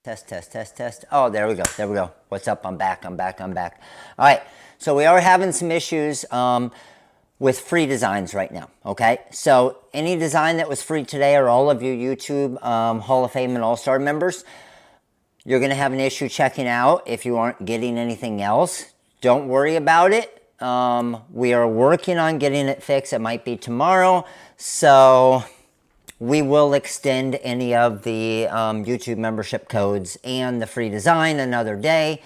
Test, test, test, test. Oh, there we go. There we go. What's up? I'm back. I'm back. I'm back. All right. So we are having some issues with free designs right now. Okay. So any design that was free today, or all of you YouTube Hall of Fame and All-Star members, you're going to have an issue checking out if you aren't getting anything else. Don't worry about it. We are working on getting it fixed. It might be tomorrow. So we will extend any of the YouTube membership codes and the free design another day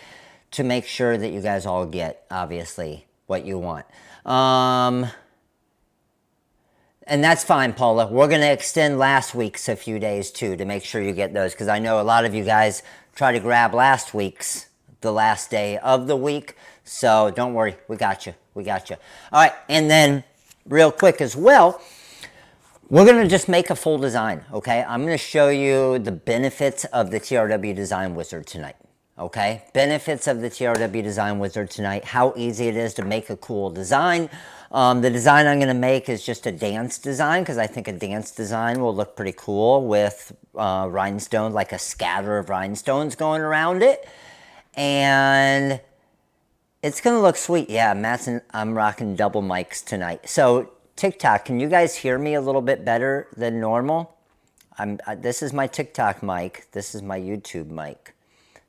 to make sure that you guys all get, obviously, what you want. And that's fine, Paula. We're going to extend last week's a few days, too, to make sure you get those, because I know a lot of you guys try to grab last week's the last day of the week. So don't worry. We got you. We got you. All right. And then real quick as well, we're going to just make a full design, okay? I'm going to show you the benefits of the TRW Design Wizard tonight, okay? Benefits of the TRW Design Wizard tonight, how easy it is to make a cool design. The design I'm going to make is just a dance design, because I think a dance design will look pretty cool with rhinestone, like a scatter of rhinestones going around it. And it's going to look sweet. Yeah, I'm rocking double mics tonight. So TikTok, can you guys hear me a little bit better than normal? This is my TikTok mic. This is my YouTube mic.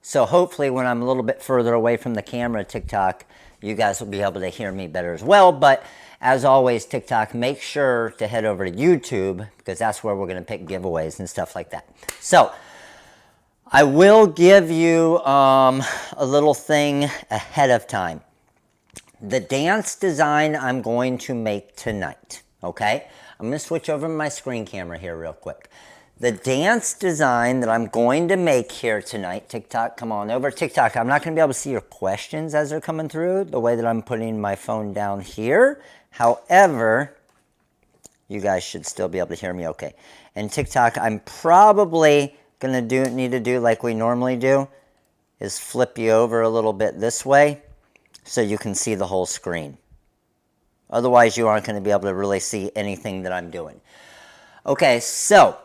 So hopefully when I'm a little bit further away from the camera, TikTok, you guys will be able to hear me better as well. But as always, TikTok, make sure to head over to YouTube, because that's where we're going to pick giveaways and stuff like that. So I will give you a little thing ahead of time. The dance design I'm going to make tonight, okay? I'm going to switch over my screen camera here real quick. The dance design that I'm going to make here tonight, TikTok, come on over. TikTok, I'm not going to be able to see your questions as they're coming through, the way that I'm putting my phone down here. However, you guys should still be able to hear me okay. And TikTok, I'm probably going to need to do like we normally do, is flip you over a little bit this way, so you can see the whole screen. Otherwise, you aren't going to be able to really see anything that I'm doing. Okay, so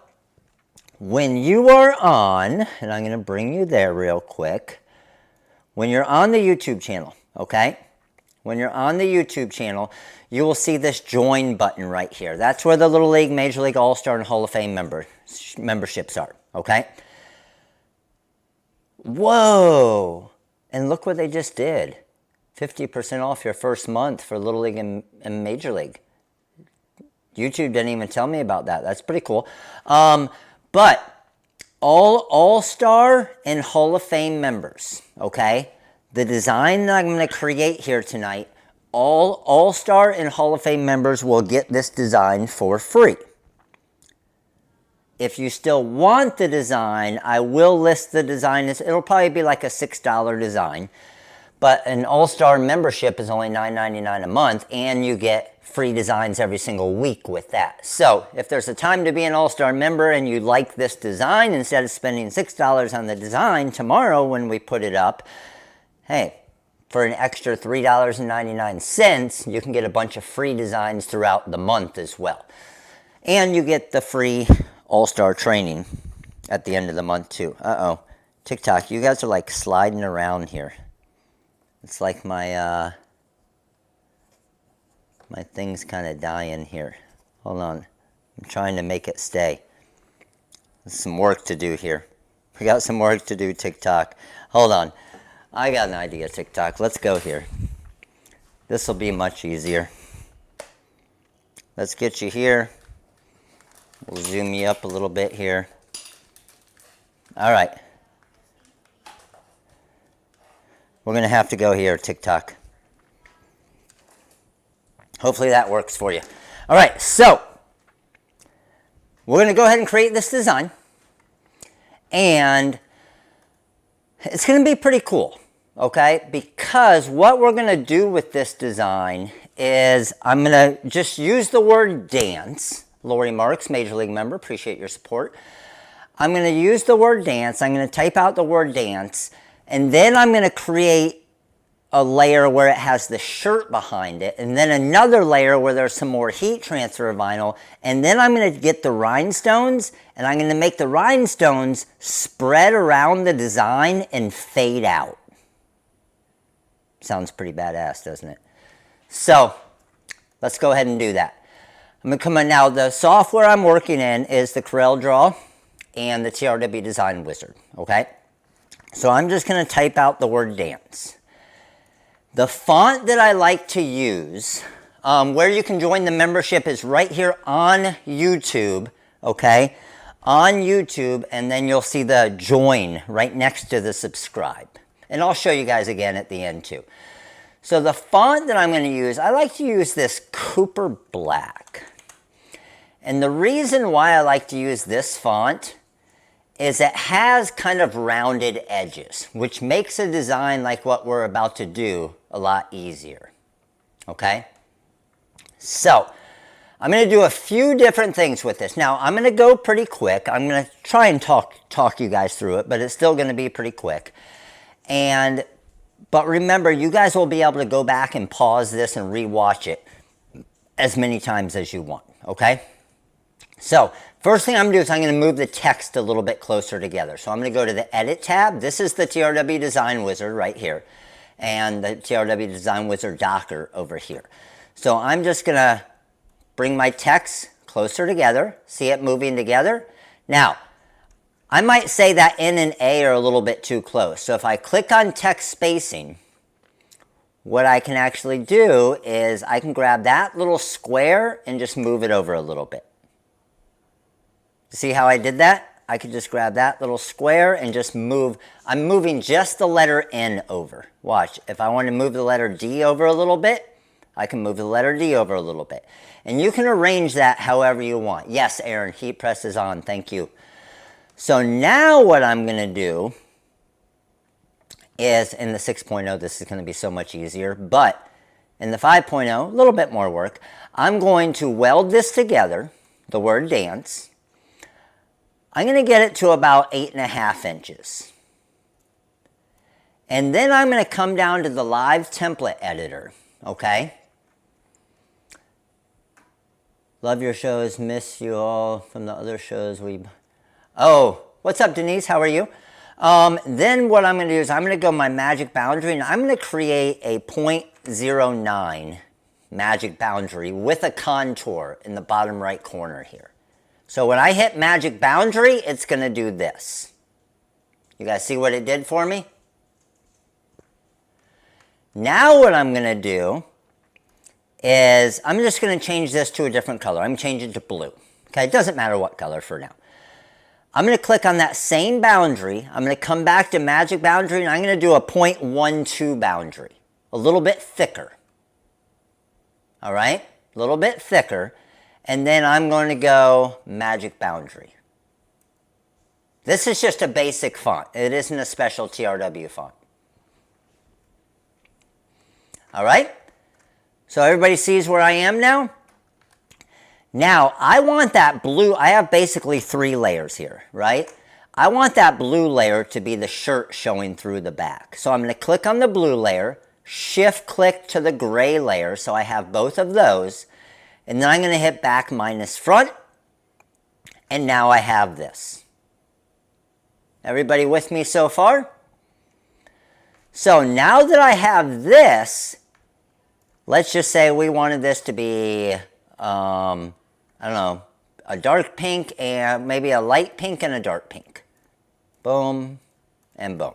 when you are on, and I'm going to bring you there real quick, when you're on the YouTube channel, okay? When you're on the YouTube channel, you will see this join button right here. That's where the Little League, Major League, All-Star, and Hall of Fame memberships are, okay? Whoa! And look what they just did. 50% off your first month for Little League and Major League. YouTube didn't even tell me about that. That's pretty cool. But All-Star and Hall of Fame members, okay? The design that I'm going to create here tonight, All-Star and Hall of Fame members will get this design for free. If you still want the design, I will list the design. It'll probably be like a $6 design. But an All-Star membership is only $9.99 a month, and you get free designs every single week with that. So if there's a time to be an All-Star member and you like this design, instead of spending $6 on the design tomorrow when we put it up, hey, for an extra $3.99, you can get a bunch of free designs throughout the month as well. And you get the free All-Star training at the end of the month too. Uh-oh. TikTok, you guys are like sliding around here. It's like my my thing's kind of dying here. Hold on. I'm trying to make it stay. There's some work to do here. We got some work to do, TikTok. Hold on. I got an idea, TikTok. Let's go here. This will be much easier. Let's get you here. We'll zoom you up a little bit here. All right. We're going to have to go here, TikTok. Hopefully that works for you. All right, so we're going to go ahead and create this design. And it's going to be pretty cool, okay? Because what we're going to do with this design is I'm going to just use the word dance. Lori Marks, Major League member, appreciate your support. I'm going to use the word dance. I'm going to type out the word dance. And then I'm going to create a layer where it has the shirt behind it, and then another layer where there's some more heat transfer vinyl, and then I'm going to get the rhinestones, and I'm going to make the rhinestones spread around the design and fade out. Sounds pretty badass, doesn't it? So let's go ahead and do that. I'm going to come in now. The software I'm working in is the CorelDRAW and the TRW Design Wizard, okay? So I'm just going to type out the word dance. The font that I like to use, where you can join the membership, is right here on YouTube, okay? On YouTube, and then you'll see the join right next to the subscribe. And I'll show you guys again at the end too. So the font that I'm going to use, I like to use this Cooper Black. And the reason why I like to use this font is it has kind of rounded edges, which makes a design like what we're about to do a lot easier, okay? So, I'm going to do a few different things with this. Now, I'm going to go pretty quick. I'm going to try and talk you guys through it, but it's still going to be pretty quick. But remember, you guys will be able to go back and pause this and rewatch it as many times as you want, okay? So, first thing I'm going to do is I'm going to move the text a little bit closer together. So I'm going to go to the Edit tab. This is the TRW Design Wizard right here. And the TRW Design Wizard Docker over here. So I'm just going to bring my text closer together. See it moving together? Now, I might say that N and A are a little bit too close. So if I click on text spacing, what I can actually do is I can grab that little square and just move it over a little bit. See how I did that? I could just grab that little square and just move. I'm moving just the letter N over. Watch. If I want to move the letter D over a little bit, I can move the letter D over a little bit. And you can arrange that however you want. Yes, Aaron, heat press is on. Thank you. So now what I'm going to do is, in the 6.0, this is going to be so much easier. But in the 5.0, a little bit more work. I'm going to weld this together, the word dance. I'm going to get it to about 8.5 inches. And then I'm going to come down to the live template editor, okay? Love your shows, miss you all from the other shows. Oh, what's up, Denise? How are you? Then what I'm going to do is I'm going to go my magic boundary, and I'm going to create a 0.09 magic boundary with a contour in the bottom right corner here. So when I hit magic boundary, it's going to do this. You guys see what it did for me? Now what I'm going to do is I'm just going to change this to a different color. I'm going to change it to blue. Okay, it doesn't matter what color for now. I'm going to click on that same boundary. I'm going to come back to magic boundary, and I'm going to do a 0.12 boundary. A little bit thicker. All right? A little bit thicker. And then I'm going to go magic boundary. This is just a basic font. It isn't a special TRW font. All right? So everybody sees where I am now? Now, I want that blue. I have basically 3 layers here, right? I want that blue layer to be the shirt showing through the back. So I'm going to click on the blue layer, shift click to the gray layer, so I have both of those. And then I'm going to hit back minus front, and now I have this. Everybody with me so far? So now that I have this, let's just say we wanted this to be, I don't know, a dark pink and maybe a light pink and a dark pink. Boom and boom.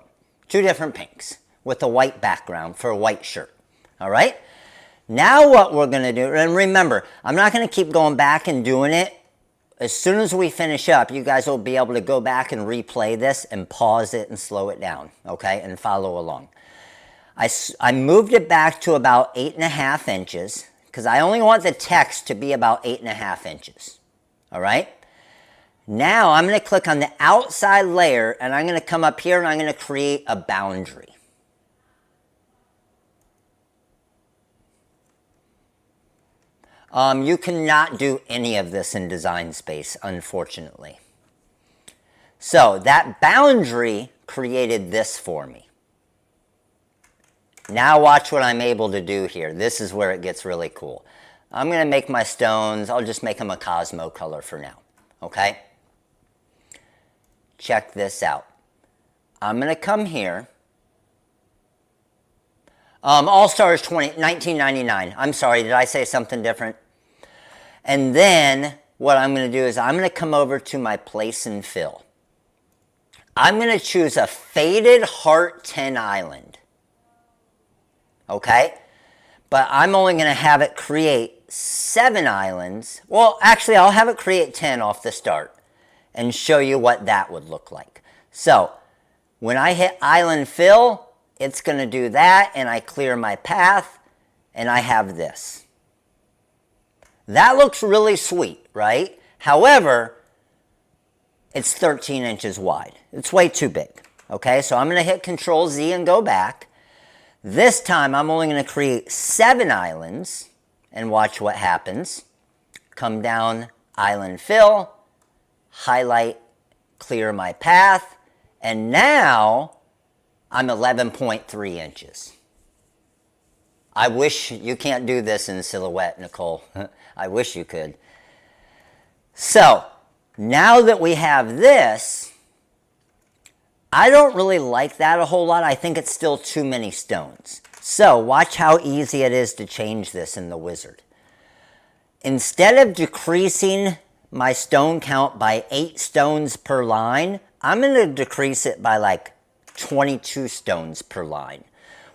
2 different pinks with a white background for a white shirt. All right? Now what we're going to do, and remember, I'm not going to keep going back and doing it. As soon as we finish up, you guys will be able to go back and replay this and pause it and slow it down, okay, and follow along. I moved it back to about 8.5 inches because I only want the text to be about 8.5 inches, all right? Now I'm going to click on the outside layer, and I'm going to come up here and I'm going to create a boundary. You cannot do any of this in Design Space, unfortunately. So that boundary created this for me. Now watch what I'm able to do here. This is where it gets really cool. I'm going to make my stones, I'll just make them a Cosmo color for now, okay? Check this out. I'm going to come here. All Stars 1999. I'm sorry, did I say something different? And then what I'm going to do is I'm going to come over to my place and fill. I'm going to choose a faded heart 10 island. Okay? But I'm only going to have it create 7 islands. Well, actually, I'll have it create 10 off the start and show you what that would look like. So, when I hit island fill, it's going to do that, and I clear my path, and I have this. That looks really sweet, right? However, it's 13 inches wide. It's way too big, okay? So I'm going to hit Control Z and go back. This time, I'm only going to create 7 islands, and watch what happens. Come down, island fill, highlight, clear my path, and now I'm 11.3 inches. I wish you can't do this in silhouette, Nicole. I wish you could. So, now that we have this, I don't really like that a whole lot. I think it's still too many stones. So, watch how easy it is to change this in the wizard. Instead of decreasing my stone count by 8 stones per line, I'm going to decrease it by like 22 stones per line.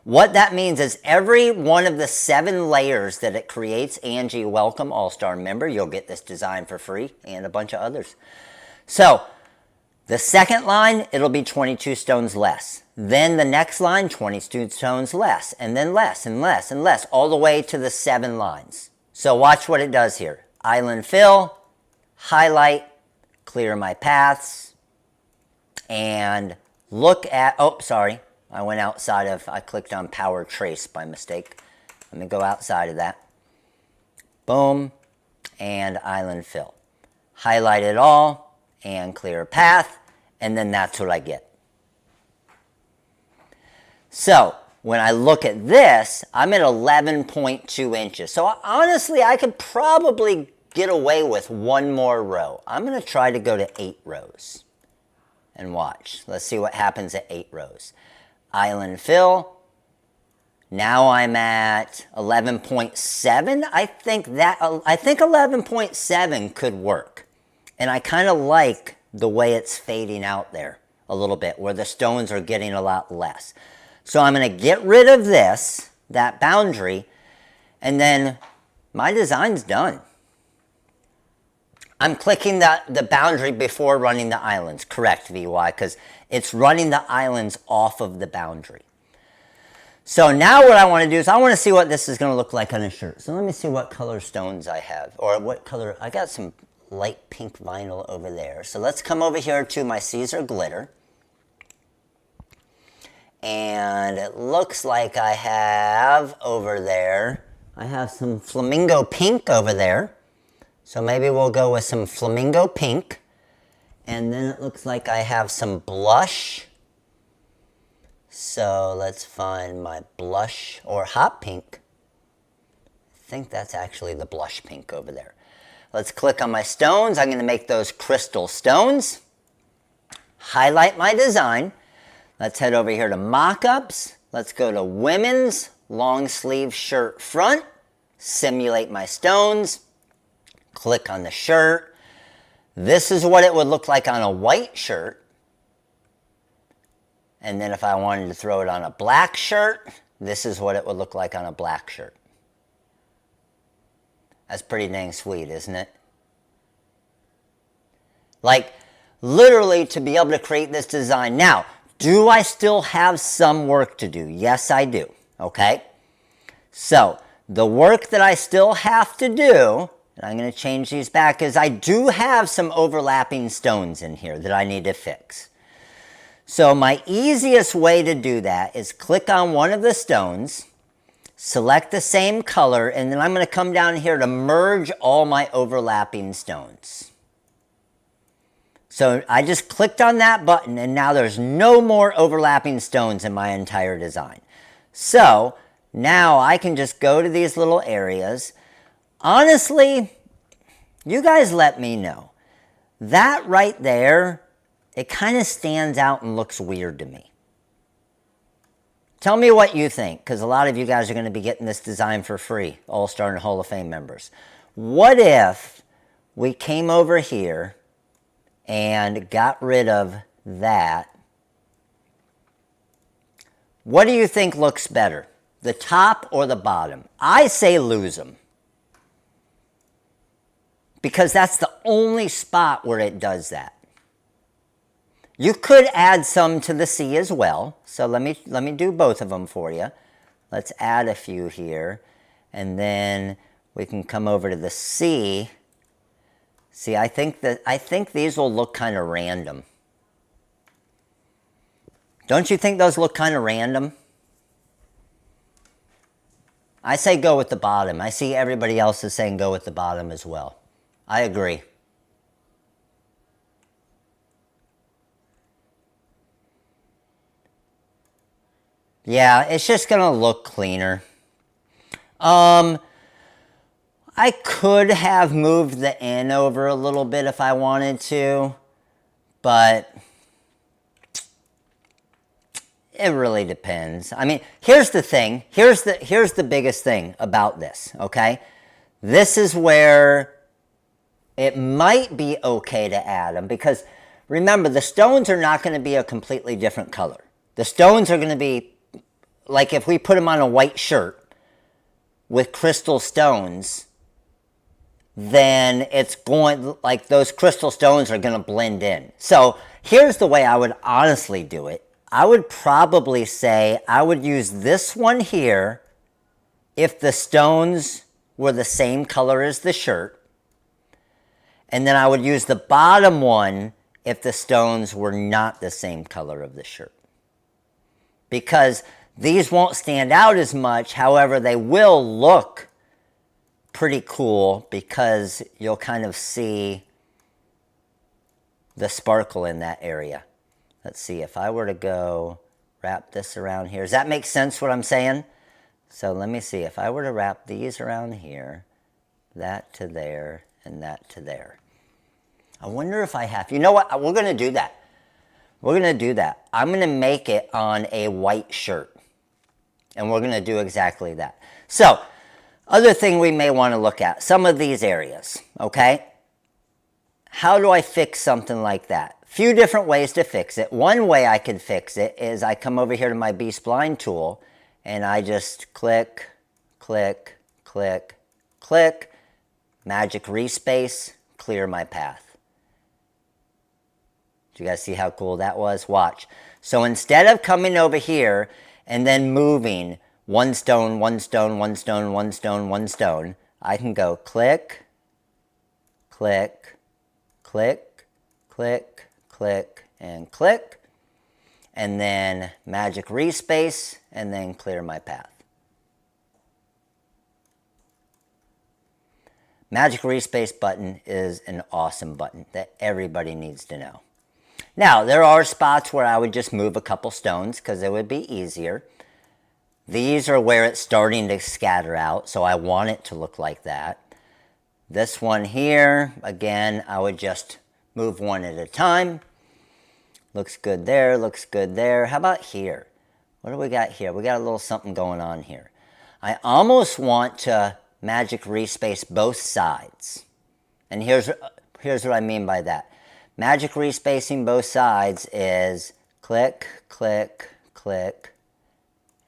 What that means is every one of the 7 layers that it creates, Angie, welcome, All-Star member, you'll get this design for free and a bunch of others. So, the second line, it'll be 22 stones less. Then the next line, 22 stones less, and then less and less and less, all the way to the 7 lines. So watch what it does here. Island fill, highlight, clear my paths, and look at, oh, sorry, I went outside of, I clicked on power trace by mistake. Let me go outside of that. Boom, and island fill. Highlight it all, and clear path, and then that's what I get. So, when I look at this, I'm at 11.2 inches. So honestly, I could probably get away with 1 more row. I'm going to try to go to 8 rows. And watch. Let's see what happens at 8 rows. Island fill. Now I'm at 11.7. I think 11.7 could work. And I kind of like the way it's fading out there a little bit, where the stones are getting a lot less. So I'm going to get rid of this, that boundary, and then my design's done. I'm clicking the boundary before running the islands. Correct, VY, because it's running the islands off of the boundary. So now what I want to do is I want to see what this is going to look like on a shirt. So let me see what color stones I have, or what color. I got some light pink vinyl over there. So let's come over here to my Caesar glitter. And it looks like I have over there, I have some flamingo pink over there. So maybe we'll go with some flamingo pink. And then it looks like I have some blush. So let's find my blush or hot pink. I think that's actually the blush pink over there. Let's click on my stones. I'm going to make those crystal stones. Highlight my design. Let's head over here to mock-ups. Let's go to women's long sleeve shirt front. Simulate my stones. Click on the shirt. This is what it would look like on a white shirt. And then if I wanted to throw it on a black shirt, this is what it would look like on a black shirt. That's pretty dang sweet, isn't it? Like, literally to be able to create this design. Now, do I still have some work to do? Yes, I do. Okay? So, the work that I still have to do, and I'm going to change these back, is I do have some overlapping stones in here that I need to fix. So, my easiest way to do that is click on one of the stones, select the same color, and then I'm going to come down here to merge all my overlapping stones. So I just clicked on that button, and now there's no more overlapping stones in my entire design. So now I can just go to these little areas. Honestly, you guys let me know. That right there, it kind of stands out and looks weird to me. Tell me what you think, because a lot of you guys are going to be getting this design for free, All-Star and Hall of Fame members. What if we came over here and got rid of that? What do you think looks better, the top or the bottom? I say lose them, because that's the only spot where it does that. You could add some to the C as well. So let me do both of them for you. Let's add a few here. And then we can come over to the C. See, I think these will look kind of random. Don't you think those look kind of random? I say go with the bottom. I see everybody else is saying go with the bottom as well. I agree. Yeah, it's just going to look cleaner. I could have moved the N over a little bit if I wanted to, but it really depends. I mean, here's the thing. Here's the biggest thing about this, okay? This is where it might be okay to add them, because remember, the stones are not going to be a completely different color. The stones are going to be, like if we put them on a white shirt with crystal stones, then it's going, like those crystal stones are going to blend in. So here's the way I would honestly do it. I would probably say I would use this one here if the stones were the same color as the shirt. And then I would use the bottom one if the stones were not the same color of the shirt. Because these won't stand out as much, however, they will look pretty cool because you'll kind of see the sparkle in that area. Let's see, if I were to go wrap this around here. Does that make sense what I'm saying? So let me see, if I were to wrap these around here, that to there, and that to there. I wonder if I have, you know what, we're going to do that. We're going to do that. I'm going to make it on a white shirt. And we're going to do exactly that. So, other thing we may want to look at, some of these areas, okay? How do I fix something like that? Few different ways to fix it. One way I can fix it is I come over here to my B-spline tool and I just click, click, click, click, magic respace, clear my path. Do you guys see how cool that was? Watch. So instead of coming over here and then moving one stone, one stone, one stone, one stone, one stone, I can go click, click, click, click, click, and click, and then magic respace, and then clear my path. Magic respace button is an awesome button that everybody needs to know. Now, there are spots where I would just move a couple stones because it would be easier. These are where it's starting to scatter out, so I want it to look like that. This one here, again, I would just move one at a time. Looks good there, looks good there. How about here? What do we got here? We got a little something going on here. I almost want to magic respace both sides. And here's what I mean by that. Magic respacing both sides is click, click, click,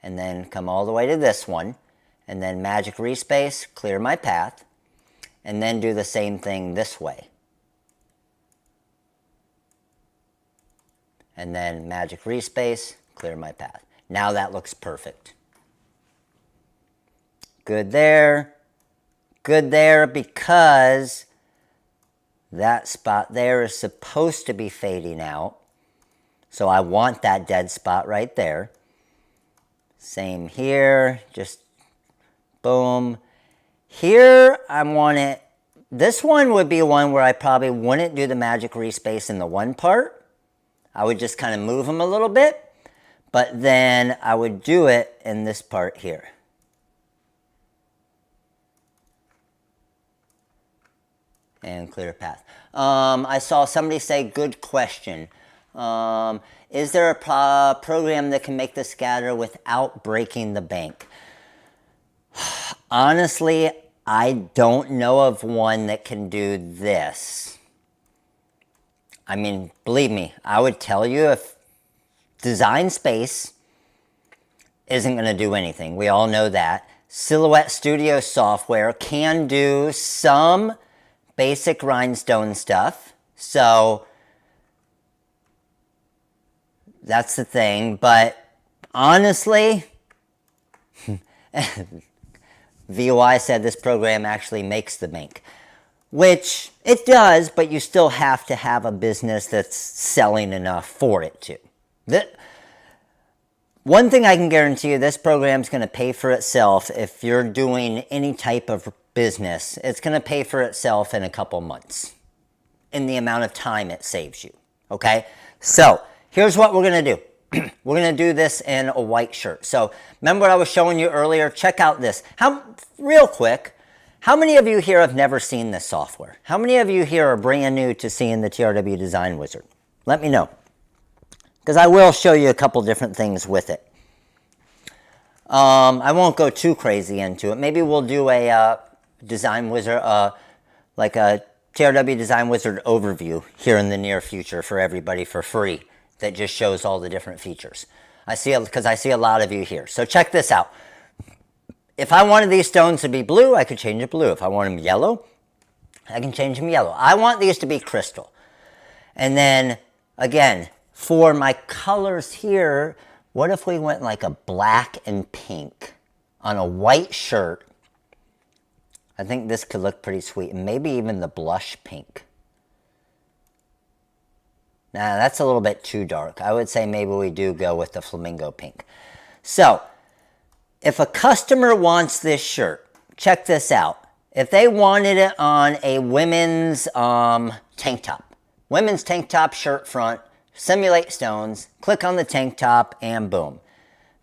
and then come all the way to this one, and then magic respace, clear my path, and then do the same thing this way. And then magic respace, clear my path. Now that looks perfect. Good there because that spot there is supposed to be fading out. So I want that dead spot right there. Same here, just boom. Here I want it, this one would be one where I probably wouldn't do the magic respace in the one part. I would just kind of move them a little bit. but then I would do it in this part here. And clear path. I saw somebody say, good question. Is there a program that can make the scatter without breaking the bank? Honestly, I don't know of one that can do this. I mean, believe me, I would tell you if Design Space isn't going to do anything. We all know that. Silhouette Studio software can do some basic rhinestone stuff, so that's the thing. But honestly, VOI said this program actually makes the bank, which it does, but you still have to have a business that's selling enough for it to. One thing I can guarantee you, this program's going to pay for itself if you're doing any type of business. It's going to pay for itself in a couple months in the amount of time it saves you. Okay? So here's what we're going to do. We're going to do this in a white shirt. So remember what I was showing you earlier? Check out this. Real quick, how many of you here have never seen this software? How many of you here are brand new to seeing the TRW Design Wizard? Let me know, because I will show you a couple different things with it. I won't go too crazy into it. Maybe we'll do a Design Wizard, like a TRW Design Wizard overview here in the near future for everybody for free that just shows all the different features. Because I see a lot of you here. So check this out. If I wanted these stones to be blue, I could change it blue. If I want them yellow, I can change them yellow. I want these to be crystal. And then, again, for my colors here, what if we went like a black and pink on a white shirt? I think this could look pretty sweet. And maybe even the blush pink. Nah, that's a little bit too dark. I would say maybe we do go with the flamingo pink. So, if a customer wants this shirt, check this out. If they wanted it on a women's tank top, women's tank top shirt front, simulate stones, click on the tank top, and boom.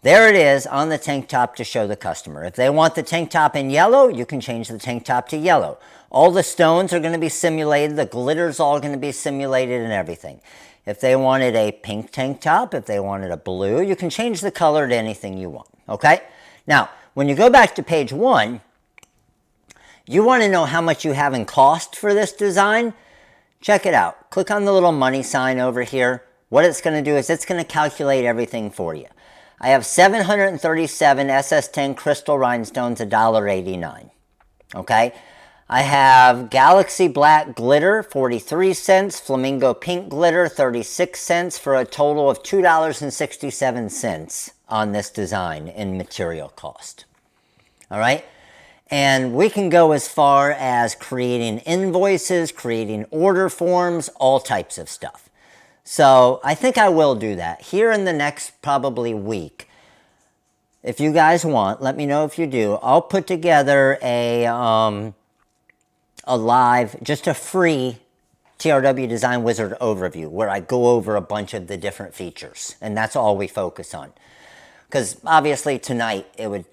There it is on the tank top to show the customer. If they want the tank top in yellow, you can change the tank top to yellow. All the stones are going to be simulated. The glitter's all going to be simulated and everything. If they wanted a pink tank top, if they wanted a blue, you can change the color to anything you want. Okay? Now, when you go back to page 1, you want to know how much you have in cost for this design? Check it out. Click on the little money sign over here. What it's going to do is it's going to calculate everything for you. I have 737 SS10 crystal rhinestones, $1.89. Okay? I have Galaxy Black Glitter, 43 cents. Flamingo Pink Glitter, 36 cents, for a total of $2.67 on this design in material cost. All right? And we can go as far as creating invoices, creating order forms, all types of stuff. So I think I will do that here in the next probably week. If you guys want, let me know if you do. I'll put together a live, just a free TRW Design Wizard overview where I go over a bunch of the different features. And that's all we focus on. Because obviously tonight it would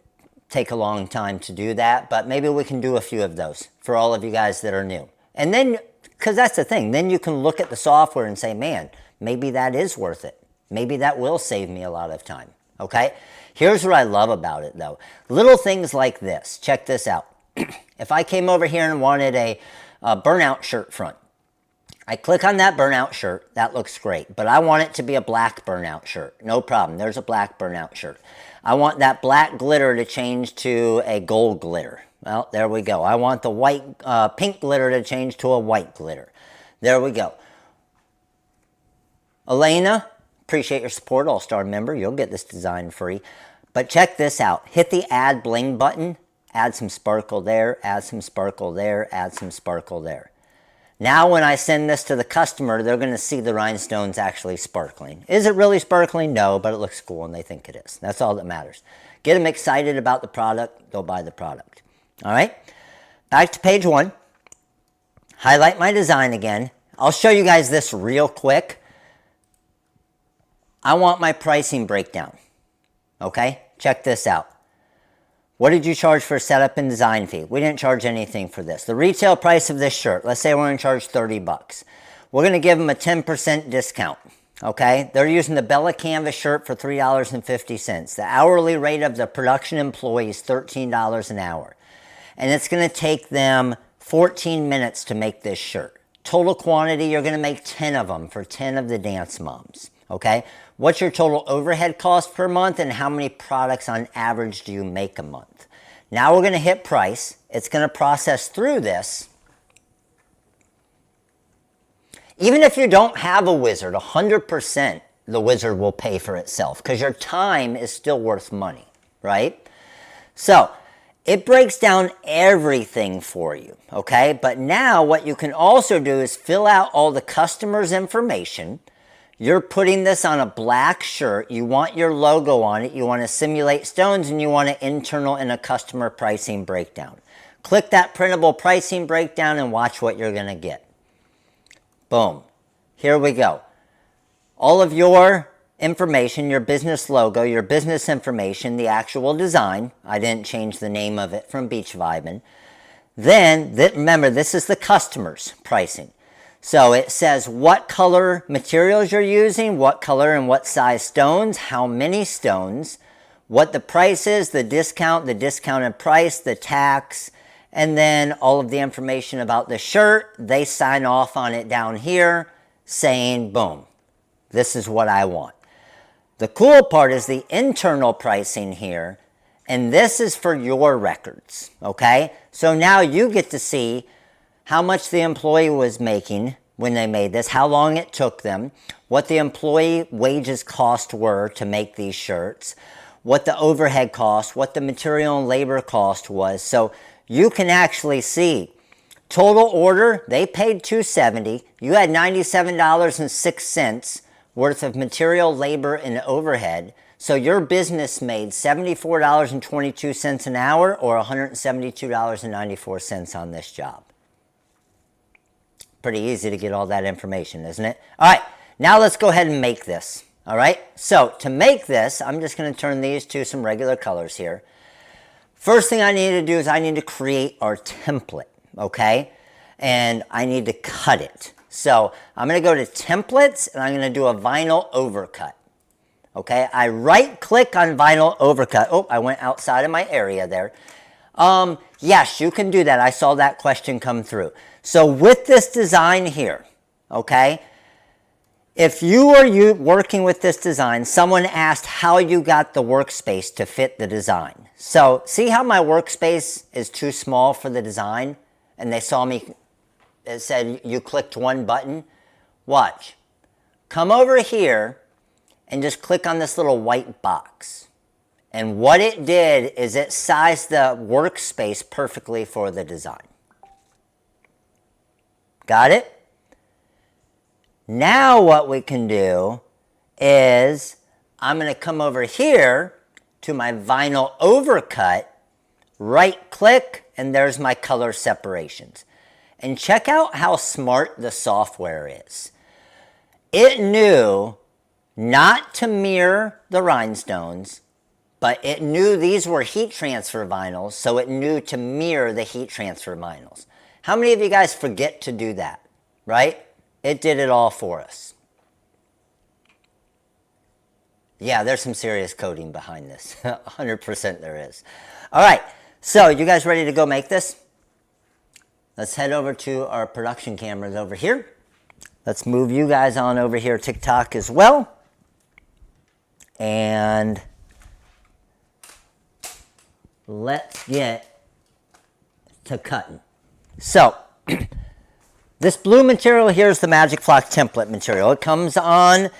take a long time to do that, but maybe we can do a few of those for all of you guys that are new. And then, because that's the thing, then you can look at the software and say, man, maybe that is worth it. Maybe that will save me a lot of time, okay? Here's what I love about it, though. Little things like this. Check this out. If I came over here and wanted a burnout shirt front, I click on that burnout shirt. That looks great, but I want it to be a black burnout shirt. No problem. There's a black burnout shirt. I want that black glitter to change to a gold glitter. Well, there we go. I want the white, pink glitter to change to a white glitter. There we go. Elena, appreciate your support, All-Star member. You'll get this design free. But check this out. Hit the Add Bling button. Add some sparkle there, add some sparkle there, add some sparkle there. Now when I send this to the customer, they're going to see the rhinestones actually sparkling. Is it really sparkling? No, but it looks cool and they think it is. That's all that matters. Get them excited about the product, they'll buy the product. All right, back to page 1. Highlight my design again. I'll show you guys this real quick. I want my pricing breakdown. Okay, check this out. What did you charge for setup and design fee? We didn't charge anything for this. The retail price of this shirt, let's say we're going to charge 30 bucks. We're going to give them a 10% discount. Okay, they're using the Bella Canvas shirt for $3.50. The hourly rate of the production employee is $13 an hour. And it's going to take them 14 minutes to make this shirt. Total quantity, you're going to make 10 of them for 10 of the dance moms. Okay, what's your total overhead cost per month, and how many products on average do you make a month? Now we're going to hit price. It's going to process through this. Even if you don't have a wizard, 100% the wizard will pay for itself because your time is still worth money, right? So it breaks down everything for you, okay? But now what you can also do is fill out all the customer's information. You're putting this on a black shirt. You want your logo on it. You want to simulate stones, and you want an internal and a customer pricing breakdown. Click that printable pricing breakdown and watch what you're going to get. Boom. Here we go. All of your information, your business logo, your business information, the actual design. I didn't change the name of it from Beach Vibin'. Then, remember, this is the customer's pricing. So it says what color materials you're using, what color and what size stones, how many stones, what the price is, the discounted price, the tax, and then all of the information about the shirt. They sign off on it down here saying, boom, this is what I want. The cool part is the internal pricing here, and this is for your records, okay? So now you get to see how much the employee was making when they made this, how long it took them, what the employee wages cost were to make these shirts, what the overhead cost, what the material and labor cost was. So you can actually see total order, they paid $270. You had $97.06 worth of material, labor, and overhead. So your business made $74.22 an hour or $172.94 on this job. Pretty easy to get all that information, isn't it? All right, now let's go ahead and make this. All right, so to make this, I'm just going to turn these to some regular colors here. First thing I need to do is I need to create our template, okay? And I need to cut it. So I'm going to go to templates, and I'm going to do a vinyl overcut. Okay, I right click on vinyl overcut. Oh, I went outside of my area there. Yes, you can do that. I saw that question come through. So with this design here, okay, if you are working with this design, someone asked how you got the workspace to fit the design. So see how my workspace is too small for the design? And they saw me, it said you clicked one button. Watch. Come over here and just click on this little white box. And what it did is it sized the workspace perfectly for the design. Got it? Now what we can do is I'm going to come over here to my vinyl overcut, right click, and there's my color separations. And check out how smart the software is. It knew not to mirror the rhinestones, but it knew these were heat transfer vinyls, so it knew to mirror the heat transfer vinyls. How many of you guys forget to do that, right? It did it all for us. Yeah, there's some serious coding behind this. 100% there is. All right, so you guys ready to go make this? Let's head over to our production cameras over here. Let's move you guys on over here, TikTok as well. And let's get to cutting. So, this blue material here is the Magic Flock template material. It comes on,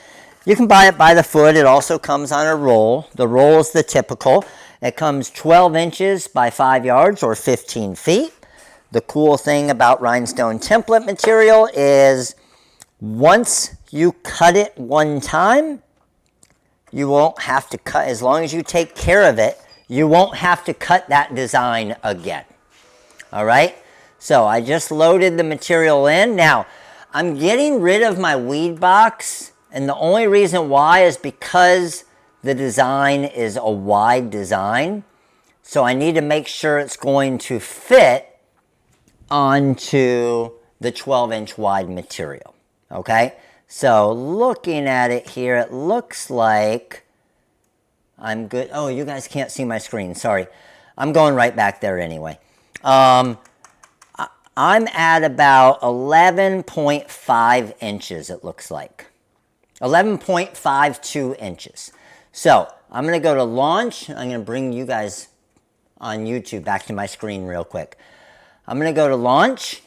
you can buy it by the foot. It also comes on a roll. The roll is the typical. It comes 12 inches by 5 yards or 15 feet. The cool thing about rhinestone template material is once you cut it one time, you won't have to cut, as long as you take care of it, you won't have to cut that design again. All right? So I just loaded the material in. Now, I'm getting rid of my weed box And the only reason why is because the design is a wide design. So I need to make sure it's going to fit onto the 12-inch wide material. Okay? So looking at it here, it looks like I'm good. Oh, you guys can't see my screen. Sorry. I'm going right back there anyway. I'm at about 11.5 inches, it looks like. 11.52 inches. So I'm going to go to launch. I'm going to bring you guys on YouTube back to my screen real quick. I'm going to go to launch,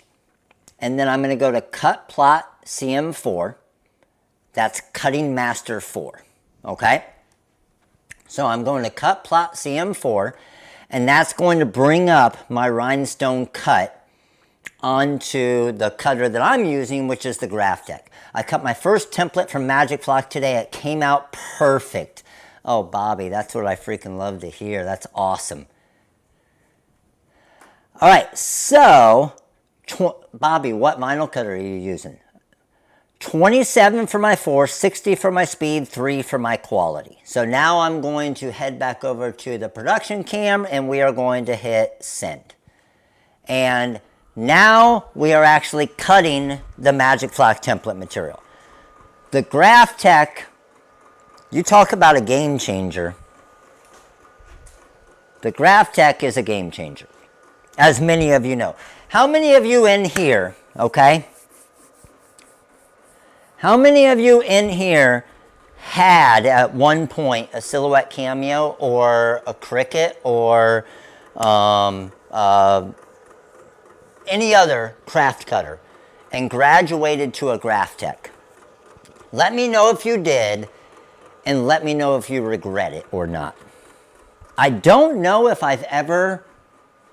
and then I'm going to go to cut plot CM4. That's cutting master 4. Okay? So I'm going to cut plot CM4, and that's going to bring up my rhinestone cut onto the cutter that I'm using, which is the Graphtec. I cut my first template from Magic Flock today. It came out perfect. Oh, Bobby, that's what I freaking love to hear. That's awesome. All right, so, Bobby, what vinyl cutter are you using? 27 for my force, 60 for my speed, 3 for my quality. So now I'm going to head back over to the production cam, and we are going to hit send. And now we are actually cutting the Magic Flock template material. The Graphtec, you talk about a game changer. The Graphtec is a game changer, as many of you know. How many of you in here, okay? How many of you in here had at one point a Silhouette Cameo or a Cricut or any other craft cutter and graduated to a Graphtec? Let me know if you did, and let me know if you regret it or not. I don't know if I've ever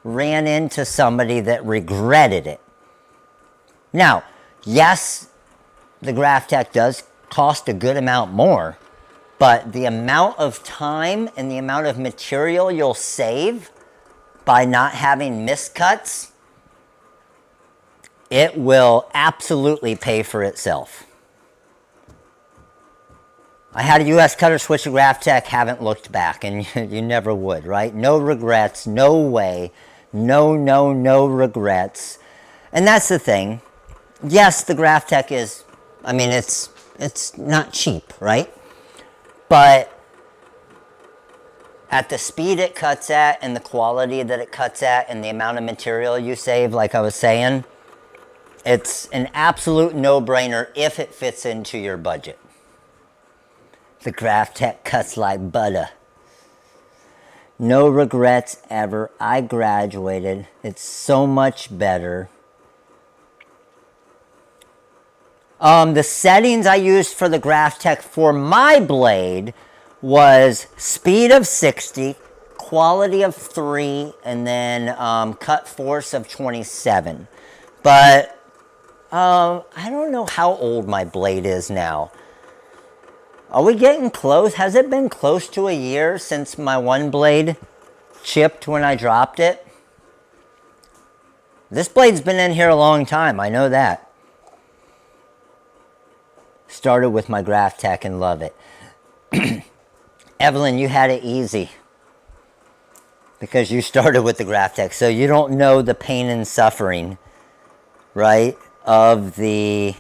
ran into somebody that regretted it. Now, yes, the Graphtec does cost a good amount more, but the amount of time and the amount of material you'll save by not having miscuts, it will absolutely pay for itself. I had a US cutter switch to Graphtec, haven't looked back, and you never would, right? No regrets, no way. No regrets. And that's the thing. Yes, the Graphtec is, I mean, it's not cheap, right? But at the speed it cuts at and the quality that it cuts at and the amount of material you save, like I was saying, it's an absolute no-brainer if it fits into your budget. The Graphtec cuts like butter. No regrets ever. I graduated. It's so much better. The settings I used for the Graphtec for my blade was speed of 60, quality of 3, and then cut force of 27. But I don't know how old my blade is now. Are we getting close? Has it been close to a year since my one blade chipped when I dropped it? This blade's been in here a long time, I know that. Started with my Graphtec and love it. Evelyn, you had it easy because you started with the Graphtec, so you don't know the pain and suffering, right, of the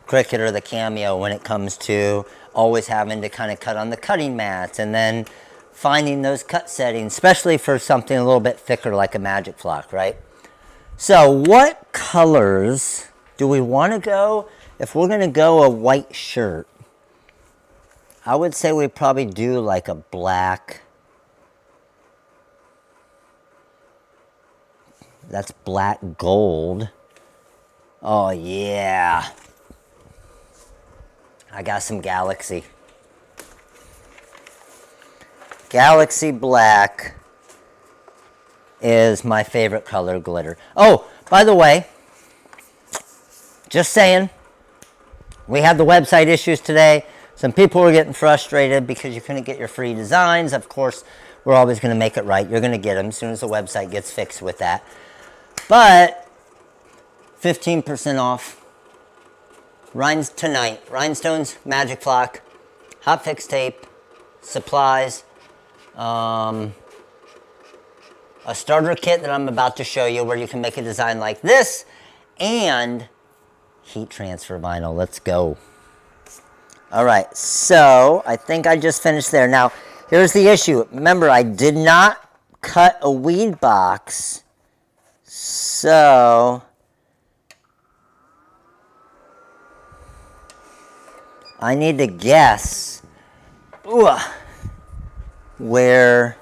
Cricut or the Cameo when it comes to always having to kind of cut on the cutting mats and then finding those cut settings, especially for something a little bit thicker like a Magic Flock, right? So what colors do we want to go? If we're going to go a white shirt, I would say we probably do like a black. That's black gold. Oh yeah. I got some Galaxy. Galaxy black is my favorite color glitter. Oh, by the way, just saying, we had the website issues today. Some people were getting frustrated because you couldn't get your free designs. Of course, we're always going to make it right. You're going to get them as soon as the website gets fixed with that. But 15% off Rhinestones, magic flock, hot fix tape, supplies, a starter kit that I'm about to show you where you can make a design like this, and heat transfer vinyl. Let's go. All right, so I think I just finished there. Now, here's the issue. Remember, I did not cut a weed box, so I need to guess where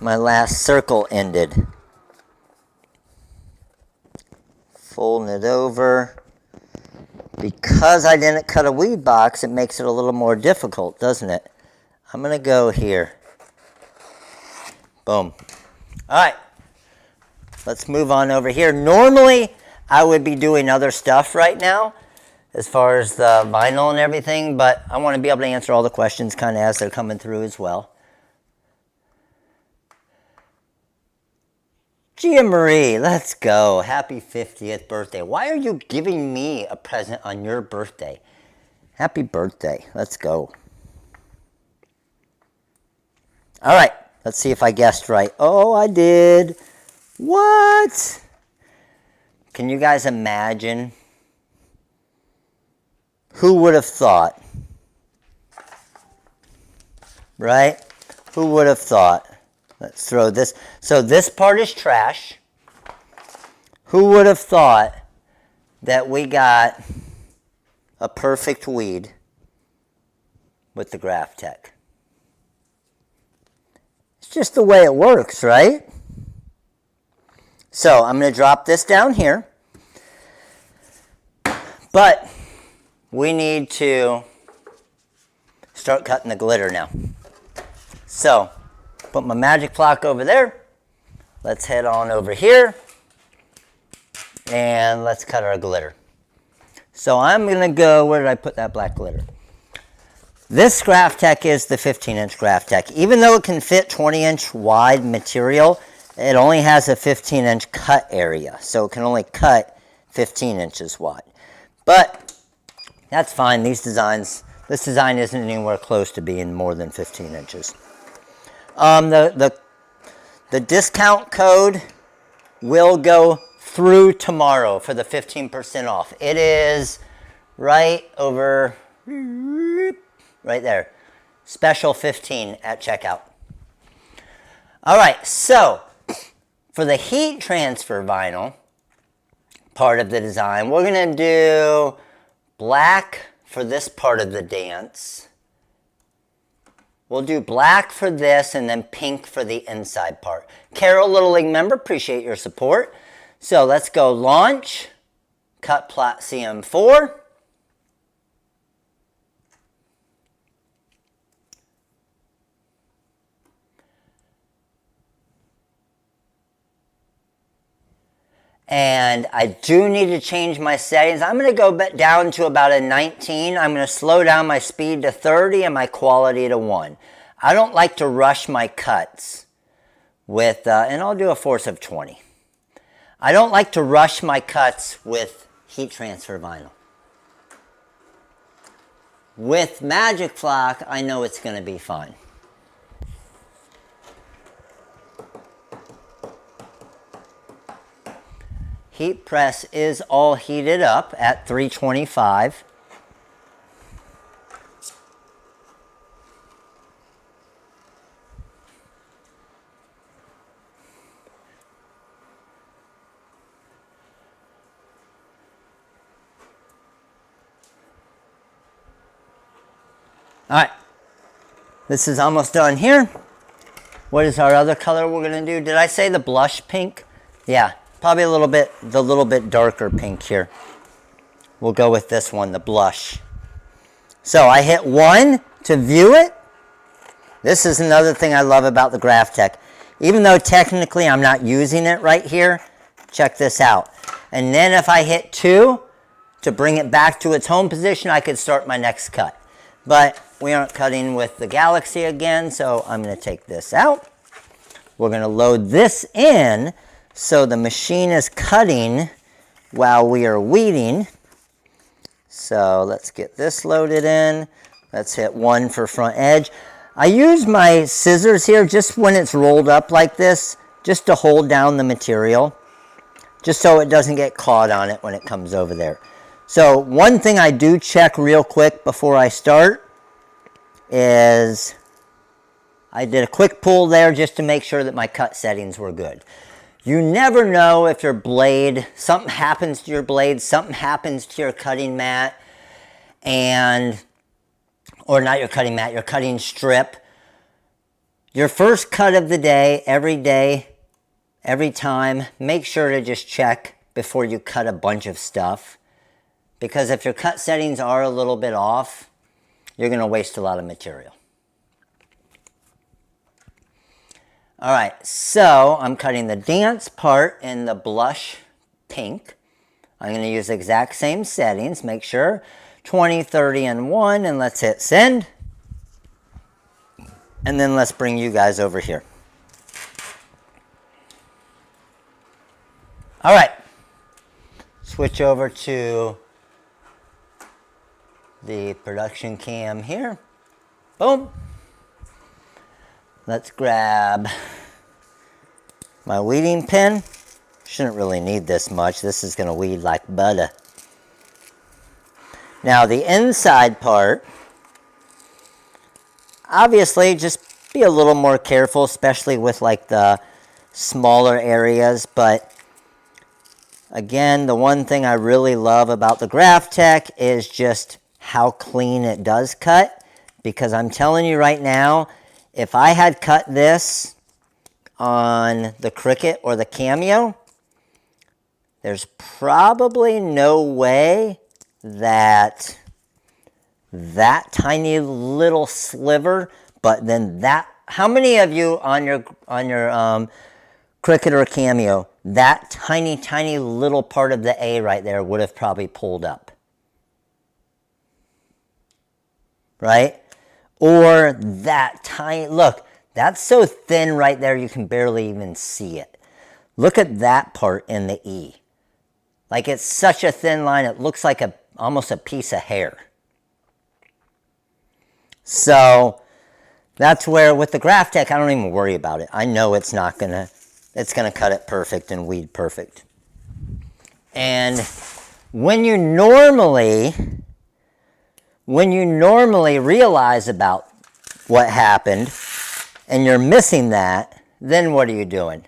my last circle ended. Folding it over. Because I didn't cut a weed box, it makes it a little more difficult, doesn't it? I'm going to go here. Boom. All right. Let's move on over here. Normally, I would be doing other stuff right now as far as the vinyl and everything, but I want to be able to answer all the questions kind of as they're coming through as well. Gia Marie, let's go. Happy 50th birthday. Why are you giving me a present on your birthday? Happy birthday. Let's go. All right. Let's see if I guessed right. Oh, I did. What? Can you guys imagine? Who would have thought? Right? Who would have thought? Let's throw this. So this part is trash. Who would have thought that we got a perfect weed with the Graph Tech? It's just the way it works, right? So I'm going to drop this down here. But we need to start cutting the glitter now. So put my magic flock over there. Let's head on over here. And let's cut our glitter. So I'm going to go, where did I put that black glitter? This Graph Tech is the 15-inch Graph Tech. Even though it can fit 20-inch wide material, it only has a 15-inch cut area. So it can only cut 15 inches wide. But that's fine. This design isn't anywhere close to being more than 15 inches. The discount code will go through tomorrow for the 15% off. It is right over, right there. Special 15 at checkout. All right, so for the heat transfer vinyl part of the design, we're going to do black for this part of the dance. We'll do black for this and then pink for the inside part. Carol, Little League member, appreciate your support. So let's go launch, cut plot CM4. And I do need to change my settings. I'm going to go down to about a 19. I'm going to slow down my speed to 30 and my quality to 1. I don't like to rush my cuts with, and I'll do a force of 20. I don't like to rush my cuts with heat transfer vinyl. With Magic Flock, I know it's going to be fine. Heat press is all heated up at 325. All right, this is almost done here. What is our other color we're gonna do? Did I say the blush pink? Yeah. Probably the little bit darker pink here. We'll go with this one, the blush. So I hit 1 to view it. This is another thing I love about the Graph Tech. Even though technically I'm not using it right here, check this out. And then if I hit 2 to bring it back to its home position, I could start my next cut. But we aren't cutting with the Galaxy again, so I'm going to take this out. We're going to load this in. So the machine is cutting while we are weeding. So let's get this loaded in. Let's hit 1 for front edge. I use my scissors here just when it's rolled up like this, just to hold down the material, just so it doesn't get caught on it when it comes over there. So one thing I do check real quick before I start is I did a quick pull there just to make sure that my cut settings were good. You never know if your blade, something happens to your blade, something happens to your cutting mat, or not your cutting mat, your cutting strip. Your first cut of the day, every time, make sure to just check before you cut a bunch of stuff. Because if your cut settings are a little bit off, you're going to waste a lot of material. All right, so I'm cutting the dance part in the blush pink. I'm going to use the exact same settings. Make sure 20, 30, and 1, and let's hit send. And then let's bring you guys over here. All right, switch over to the production cam here. Boom. Let's grab my weeding pen. Shouldn't really need this much. This is going to weed like butter. Now the inside part, obviously just be a little more careful, especially with like the smaller areas. But again, the one thing I really love about the Graphtec is just how clean it does cut. Because I'm telling you right now, if I had cut this on the Cricut or the Cameo, there's probably no way that tiny little sliver, but then that, how many of you on your Cricut or Cameo, that tiny little part of the A right there would have probably pulled up, right? Or that tiny, look, that's so thin right there you can barely even see it. Look at that part in the E. Like it's such a thin line, it looks like almost a piece of hair. So that's where with the Graphtec, I don't even worry about it. I know it's gonna cut it perfect and weed perfect. And when you normally realize about what happened and you're missing that, then what are you doing?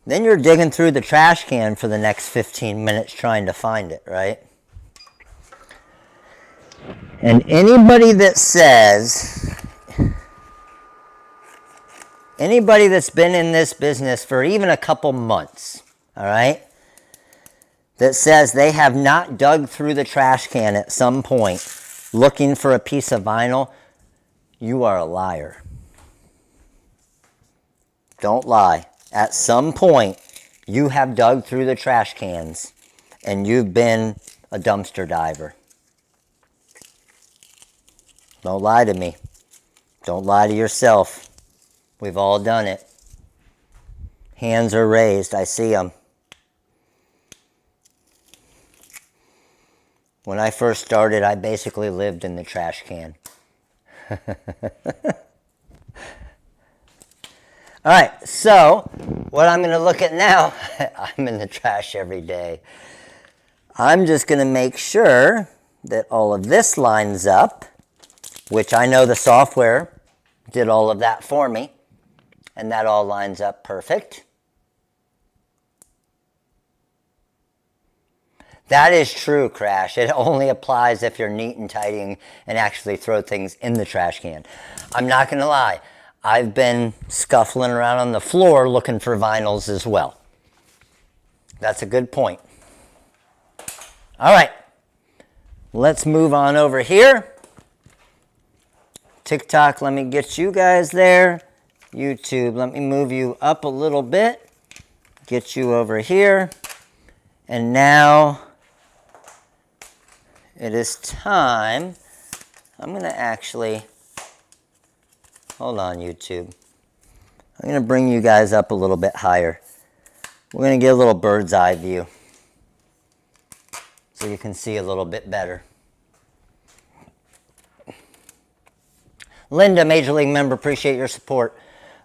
Then you're digging through the trash can for the next 15 minutes trying to find it, right? And anybody that's been in this business for even a couple months, all right, that says they have not dug through the trash can at some point looking for a piece of vinyl, you are a liar. Don't lie. At some point, you have dug through the trash cans and you've been a dumpster diver. Don't lie to me. Don't lie to yourself. We've all done it. Hands are raised. I see them. When I first started, I basically lived in the trash can. All right, so what I'm going to look at now, I'm in the trash every day. I'm just going to make sure that all of this lines up, which I know the software did all of that for me, and that all lines up perfect. That is true, Crash. It only applies if you're neat and tidying and actually throw things in the trash can. I'm not going to lie. I've been scuffling around on the floor looking for vinyls as well. That's a good point. All right. Let's move on over here. TikTok, let me get you guys there. YouTube, let me move you up a little bit. Get you over here. And now it is time. I'm going to actually, hold on YouTube. I'm going to bring you guys up a little bit higher. We're going to get a little bird's eye view. so you can see a little bit better. Linda, Major League member, appreciate your support.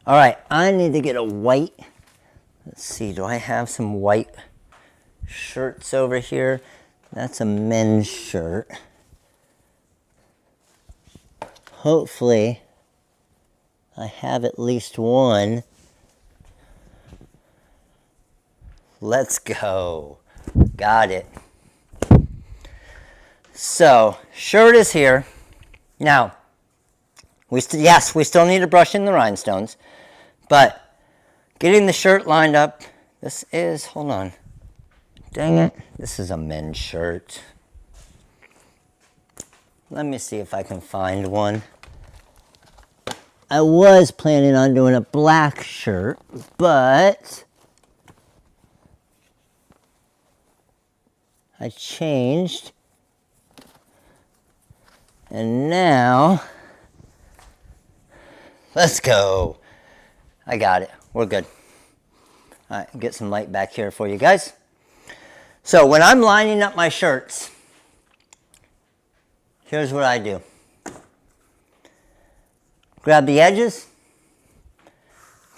All right, I need to get a white. Let's see, do I have some white shirts over here? That's a men's shirt. Hopefully, I have at least one. Let's go. Got it. So, shirt is here. Now, we still need to brush in the rhinestones, but getting the shirt lined up, this is, hold on. Dang it, this is a men's shirt. Let me see if I can find one. I was planning on doing a black shirt, but I changed. And now, let's go. I got it. We're good. All right, get some light back here for you guys. So when I'm lining up my shirts, here's what I do. Grab the edges,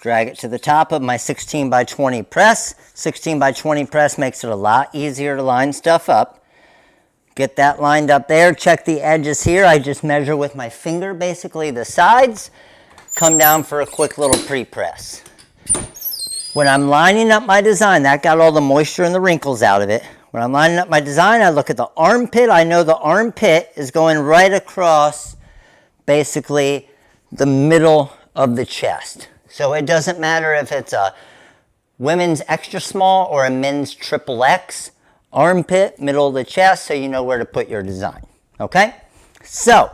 drag it to the top of my 16 by 20 press. 16 by 20 press makes it a lot easier to line stuff up. Get that lined up there. Check the edges here. I just measure with my finger, basically the sides. Come down for a quick little pre-press. When I'm lining up my design, that got all the moisture and the wrinkles out of it. When I'm lining up my design, I look at the armpit. I know the armpit is going right across basically the middle of the chest. So it doesn't matter if it's a women's extra small or a men's triple X. Armpit, middle of the chest, so you know where to put your design. Okay? So,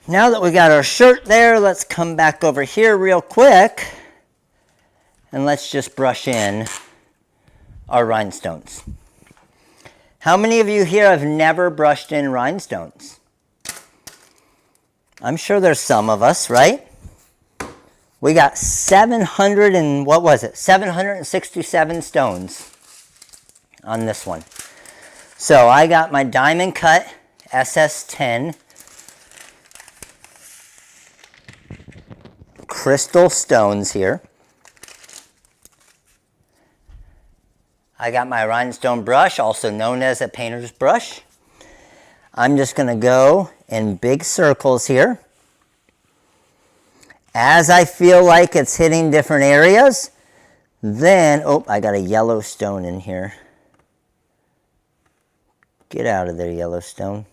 now that we got our shirt there, let's come back over here real quick. And let's just brush in our rhinestones. How many of you here have never brushed in rhinestones? I'm sure there's some of us, right? We got 767 stones on this one. So I got my diamond cut SS10 crystal stones here. I got my rhinestone brush, also known as a painter's brush. I'm just going to go in big circles here. As I feel like it's hitting different areas, then, oh, I got a yellow stone in here. Get out of there, Yellowstone.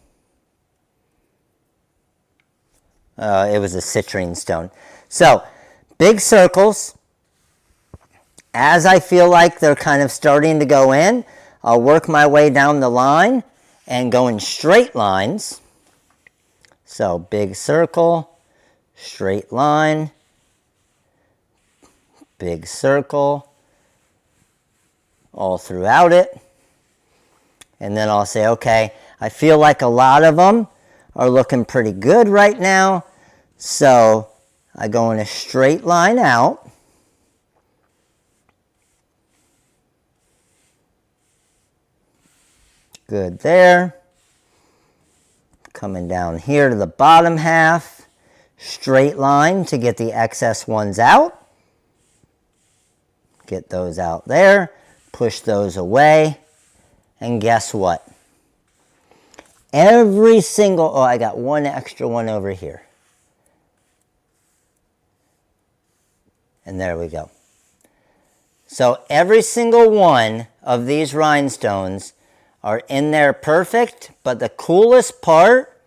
It was a citrine stone. So, big circles. As I feel like they're kind of starting to go in, I'll work my way down the line and go in straight lines. So, big circle, straight line, big circle, all throughout it. And then I'll say, okay, I feel like a lot of them are looking pretty good right now. So I go in a straight line out. Good there. Coming down here to the bottom half. Straight line to get the excess ones out. Get those out there. Push those away. And guess what? Every single, oh, I got one extra one over here. And there we go. So every single one of these rhinestones are in there perfect, but the coolest part,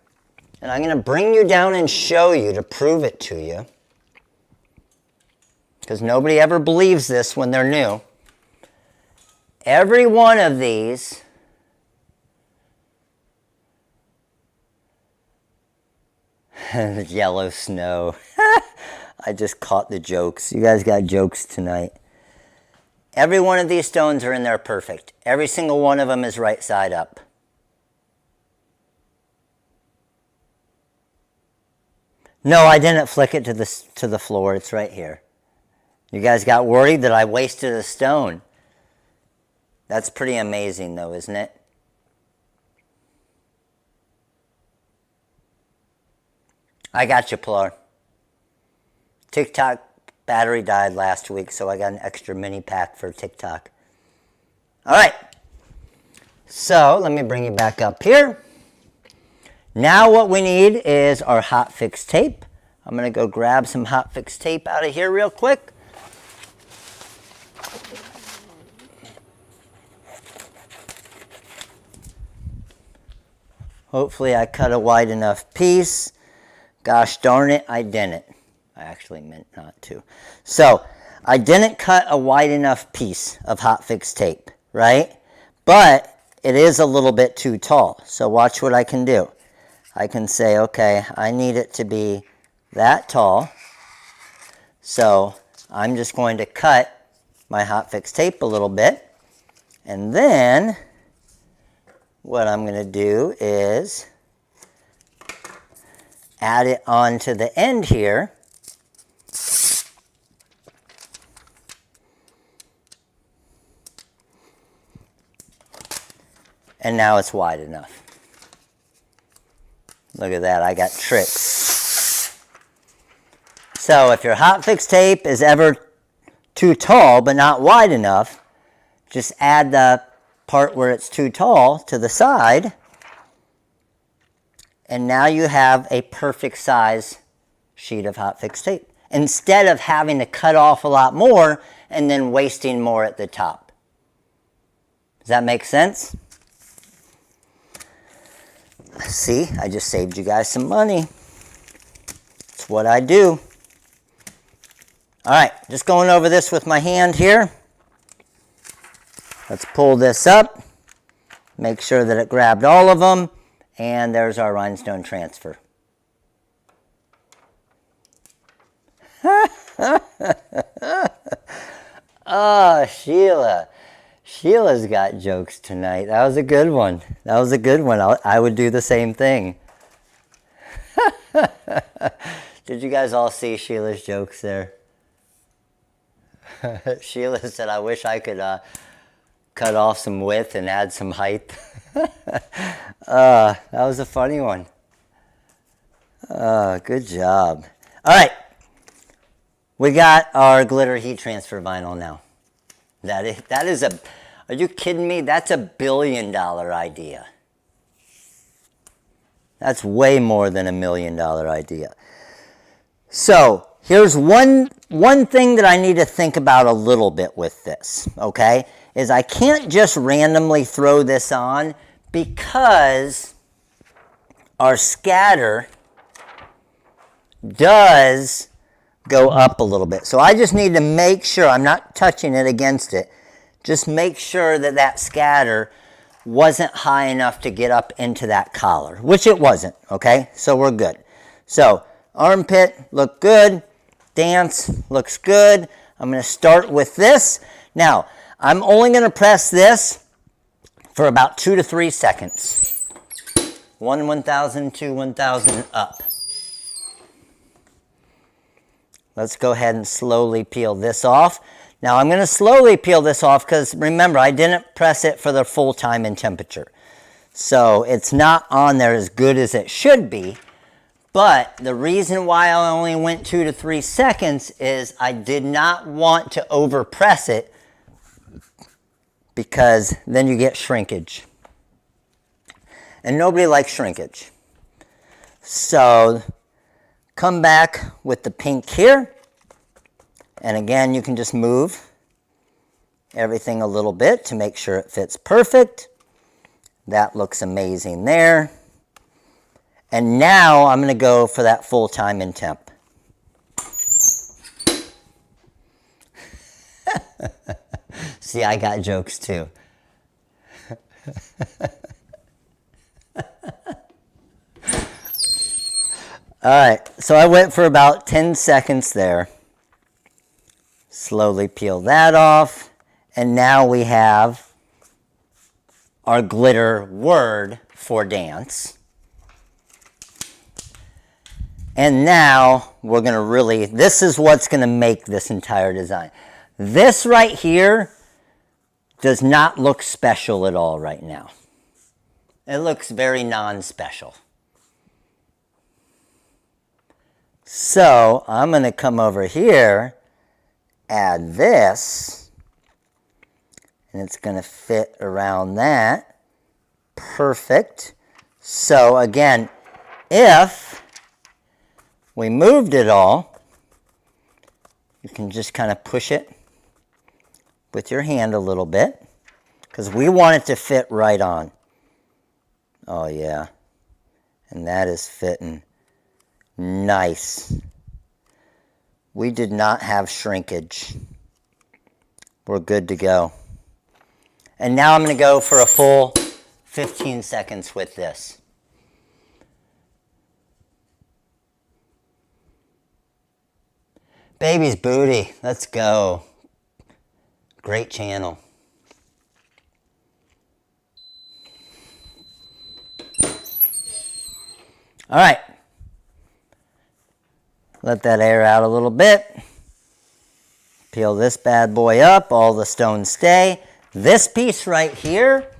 and I'm going to bring you down and show you to prove it to you, because nobody ever believes this when they're new. Every one of these yellow snow. I just caught the jokes. You guys got jokes tonight. Every one of these stones are in there perfect. Every single one of them is right side up. No, I didn't flick it to the floor. It's right here. You guys got worried that I wasted a stone. That's pretty amazing though, isn't it? I got you, Pilar. TikTok battery died last week, so I got an extra mini pack for TikTok. All right. So let me bring you back up here. Now what we need is our hot fix tape. I'm going to go grab some hot fix tape out of here real quick. Hopefully I cut a wide enough piece. Gosh darn it, I didn't. I actually meant not to. So I didn't cut a wide enough piece of hot fix tape, right? But it is a little bit too tall. So watch what I can do. I can say, okay, I need it to be that tall. So I'm just going to cut my hot fix tape a little bit. And then what I'm going to do is add it onto the end here. And now it's wide enough. Look at that, I got tricks. So if your hot fix tape is ever too tall but not wide enough, just add the part where it's too tall to the side, and now you have a perfect size sheet of hot fix tape, instead of having to cut off a lot more and then wasting more at the top. Does that make sense? See, I just saved you guys some money. That's what I do. All right, just going over this with my hand here. Let's pull this up, make sure that it grabbed all of them, and there's our rhinestone transfer. Oh, Sheila. Sheila's got jokes tonight. That was a good one. That was a good one. I would do the same thing. Did you guys all see Sheila's jokes there? Sheila said, I wish I could cut off some width and add some height. That was a funny one. Good job. All right. We got our glitter heat transfer vinyl now. That is a, are you kidding me? That's $1 billion idea. That's way more than $1 million idea. So here's one thing that I need to think about a little bit with this, okay? Is I can't just randomly throw this on because our scatter does go up a little bit. So I just need to make sure, I'm not touching it against it, just make sure that that scatter wasn't high enough to get up into that collar, which it wasn't, okay? So we're good. So armpit, look good. Dance, looks good. I'm going to start with this. Now, I'm only going to press this for about 2 to 3 seconds. 1,000, 2, 1,000, up. Let's go ahead and slowly peel this off. Now I'm going to slowly peel this off because remember, I didn't press it for the full time and temperature. So it's not on there as good as it should be. But the reason why I only went 2 to 3 seconds is I did not want to over press it because then you get shrinkage. And nobody likes shrinkage. So come back with the pink here. And again, you can just move everything a little bit to make sure it fits perfect. That looks amazing there. And now I'm going to go for that full time and temp. See, I got jokes too. All right, so I went for about 10 seconds there. Slowly peel that off. And now we have our glitter word for dance. And now we're going to really, this is what's going to make this entire design. This right here does not look special at all right now. It looks very non-special. So I'm going to come over here, add this, and it's going to fit around that. Perfect. So again, if we moved it all, you can just kind of push it with your hand a little bit, because we want it to fit right on. Oh yeah, and that is fitting nice. We did not have shrinkage. We're good to go. And now I'm going to go for a full 15 seconds with this. Baby's booty, let's go. Great channel. All right. Let that air out a little bit. Peel this bad boy up, all the stones stay. This piece right here,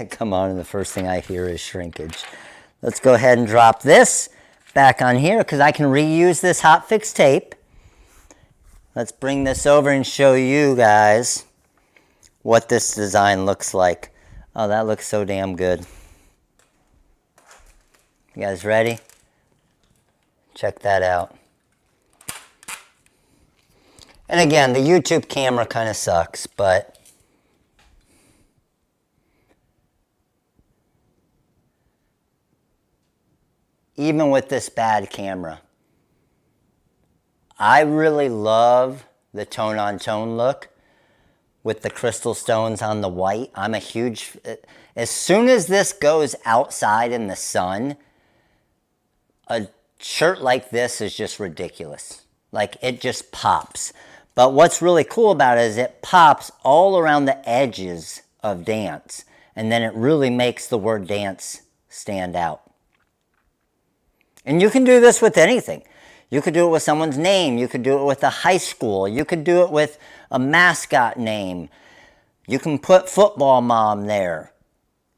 come on, and the first thing I hear is shrinkage. Let's go ahead and drop this back on here because I can reuse this hot fix tape. Let's bring this over and show you guys what this design looks like. Oh, that looks so damn good. You guys ready? Check that out. And again, the YouTube camera kind of sucks, but even with this bad camera, I really love the tone-on-tone look with the crystal stones on the white. I'm a huge... As soon as this goes outside in the sun, a shirt like this is just ridiculous. Like, it just pops. But what's really cool about it is it pops all around the edges of dance. And then it really makes the word dance stand out. And you can do this with anything. You could do it with someone's name. You could do it with a high school. You could do it with a mascot name. You can put football mom there.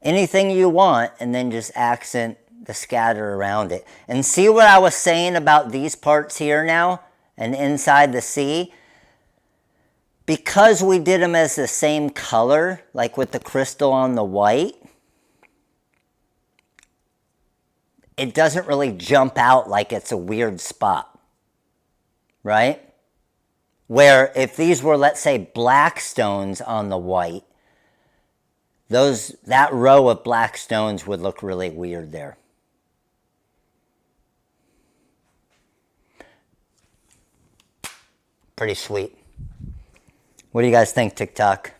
Anything you want, and then just accent the scatter around it. And see what I was saying about these parts here now and inside the C? Because we did them as the same color, like with the crystal on the white, it doesn't really jump out like it's a weird spot, right? Where if these were, let's say, black stones on the white, that row of black stones would look really weird there. Pretty sweet. What do you guys think, TikTok?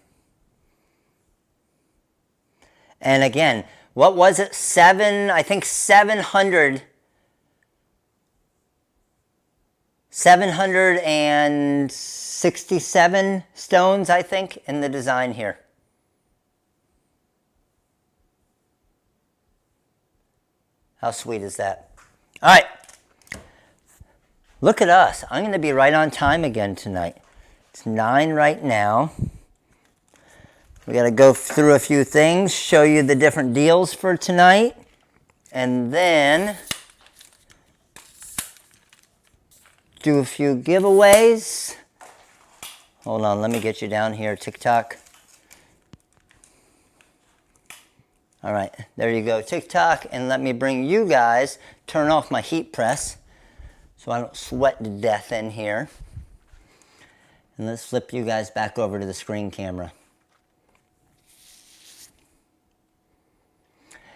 And again, what was it? I think 767 stones, I think, in the design here. How sweet is that? All right. Look at us. I'm going to be right on time again tonight. It's 9 right now. We got to go through a few things, show you the different deals for tonight, and then do a few giveaways. Hold on, let me get you down here, TikTok. All right, there you go, TikTok, and let me bring you guys, turn off my heat press so I don't sweat to death in here. And let's flip you guys back over to the screen camera.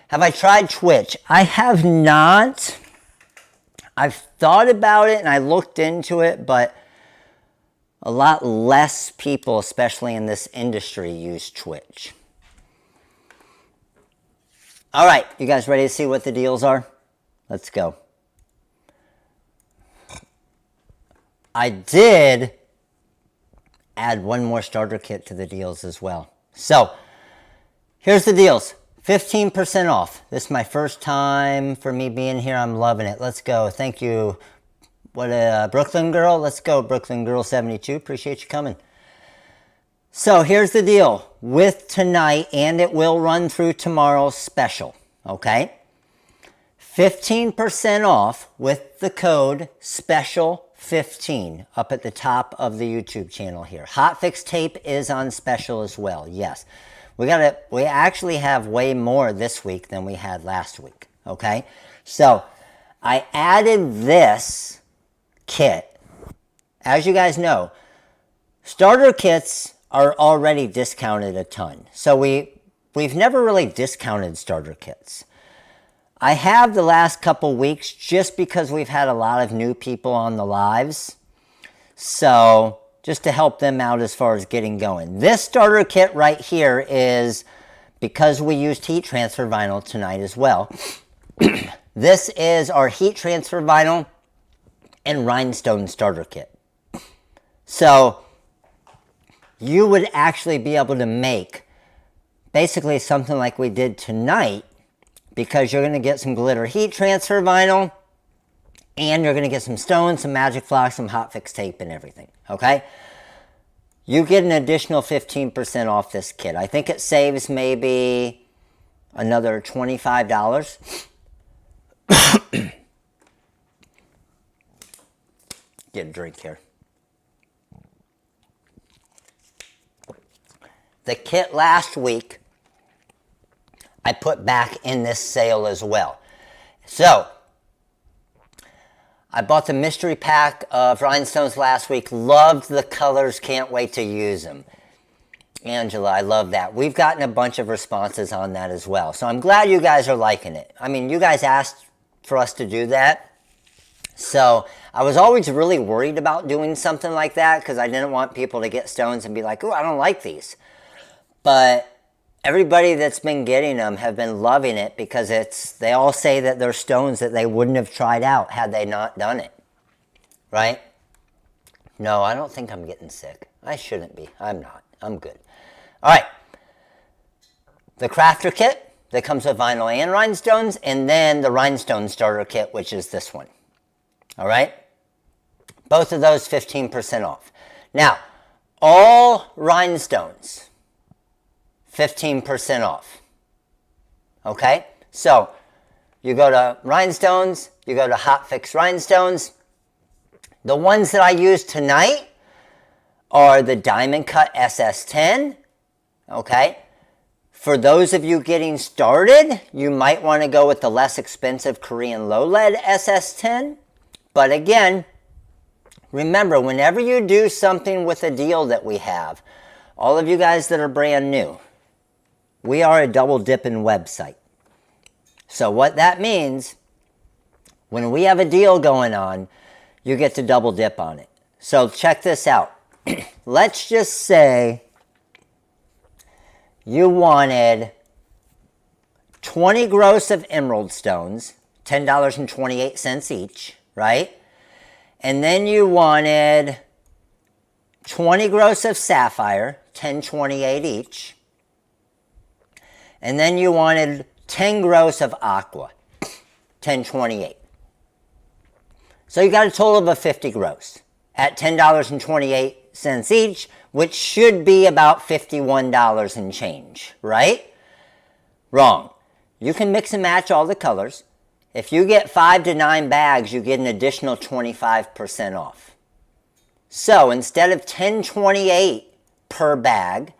Have I tried Twitch? I have not. I've thought about it and I looked into it, but a lot less people, especially in this industry, use Twitch. All right, you guys ready to see what the deals are? Let's go. I did add one more starter kit to the deals as well. So, here's the deals. 15% off. This is my first time for me being here. I'm loving it. Let's go. Thank you. What a Brooklyn girl. Let's go, Brooklyn girl 72. Appreciate you coming. So here's the deal with tonight, and it will run through tomorrow's special. Okay? 15% off with the code SPECIAL15 up at the top of the YouTube channel here. Hot Fix tape is on special as well. Yes. We actually have way more this week than we had last week. Okay? So, I added this kit. As you guys know, starter kits are already discounted a ton. So we've never really discounted starter kits. I have the last couple weeks just because we've had a lot of new people on the lives. So just to help them out as far as getting going. This starter kit right here is, because we used heat transfer vinyl tonight as well, this is our heat transfer vinyl and rhinestone starter kit. So you would actually be able to make basically something like we did tonight, because you're going to get some glitter heat transfer vinyl, and you're going to get some stones, some magic flocks, some hot fix tape, and everything. Okay? You get an additional 15% off this kit. I think it saves maybe another $25. Get a drink here. The kit last week I put back in this sale as well. So, I bought the mystery pack of rhinestones last week. Loved the colors. Can't wait to use them. Angela, I love that. We've gotten a bunch of responses on that as well. So I'm glad you guys are liking it. I mean, you guys asked for us to do that. So I was always really worried about doing something like that because I didn't want people to get stones and be like, oh, I don't like these. But everybody that's been getting them have been loving it because they all say that they're stones that they wouldn't have tried out had they not done it. Right? No, I don't think I'm getting sick. I shouldn't be. I'm not. I'm good. All right. The crafter kit that comes with vinyl and rhinestones, and then the rhinestone starter kit, which is this one. All right? Both of those 15% off. Now, all rhinestones, 15% off. Okay? So, you go to rhinestones, you go to Hot Fix Rhinestones. The ones that I used tonight are the Diamond Cut SS10. Okay? For those of you getting started, you might want to go with the less expensive Korean low lead SS10. But again, remember, whenever you do something with a deal that we have, all of you guys that are brand new, we are a double dipping website. So what that means, when we have a deal going on, you get to double dip on it. So check this out. Let's just say you wanted 20 gross of emerald stones, $10.28 each, right? And then you wanted 20 gross of sapphire, $10.28 each. And then you wanted 10 gross of aqua, $10.28. So you got a total of 50 gross at $10.28 each, which should be about $51 and change, right? Wrong. You can mix and match all the colors. If you get 5 to 9 bags, you get an additional 25% off. So instead of $10.28 per bag,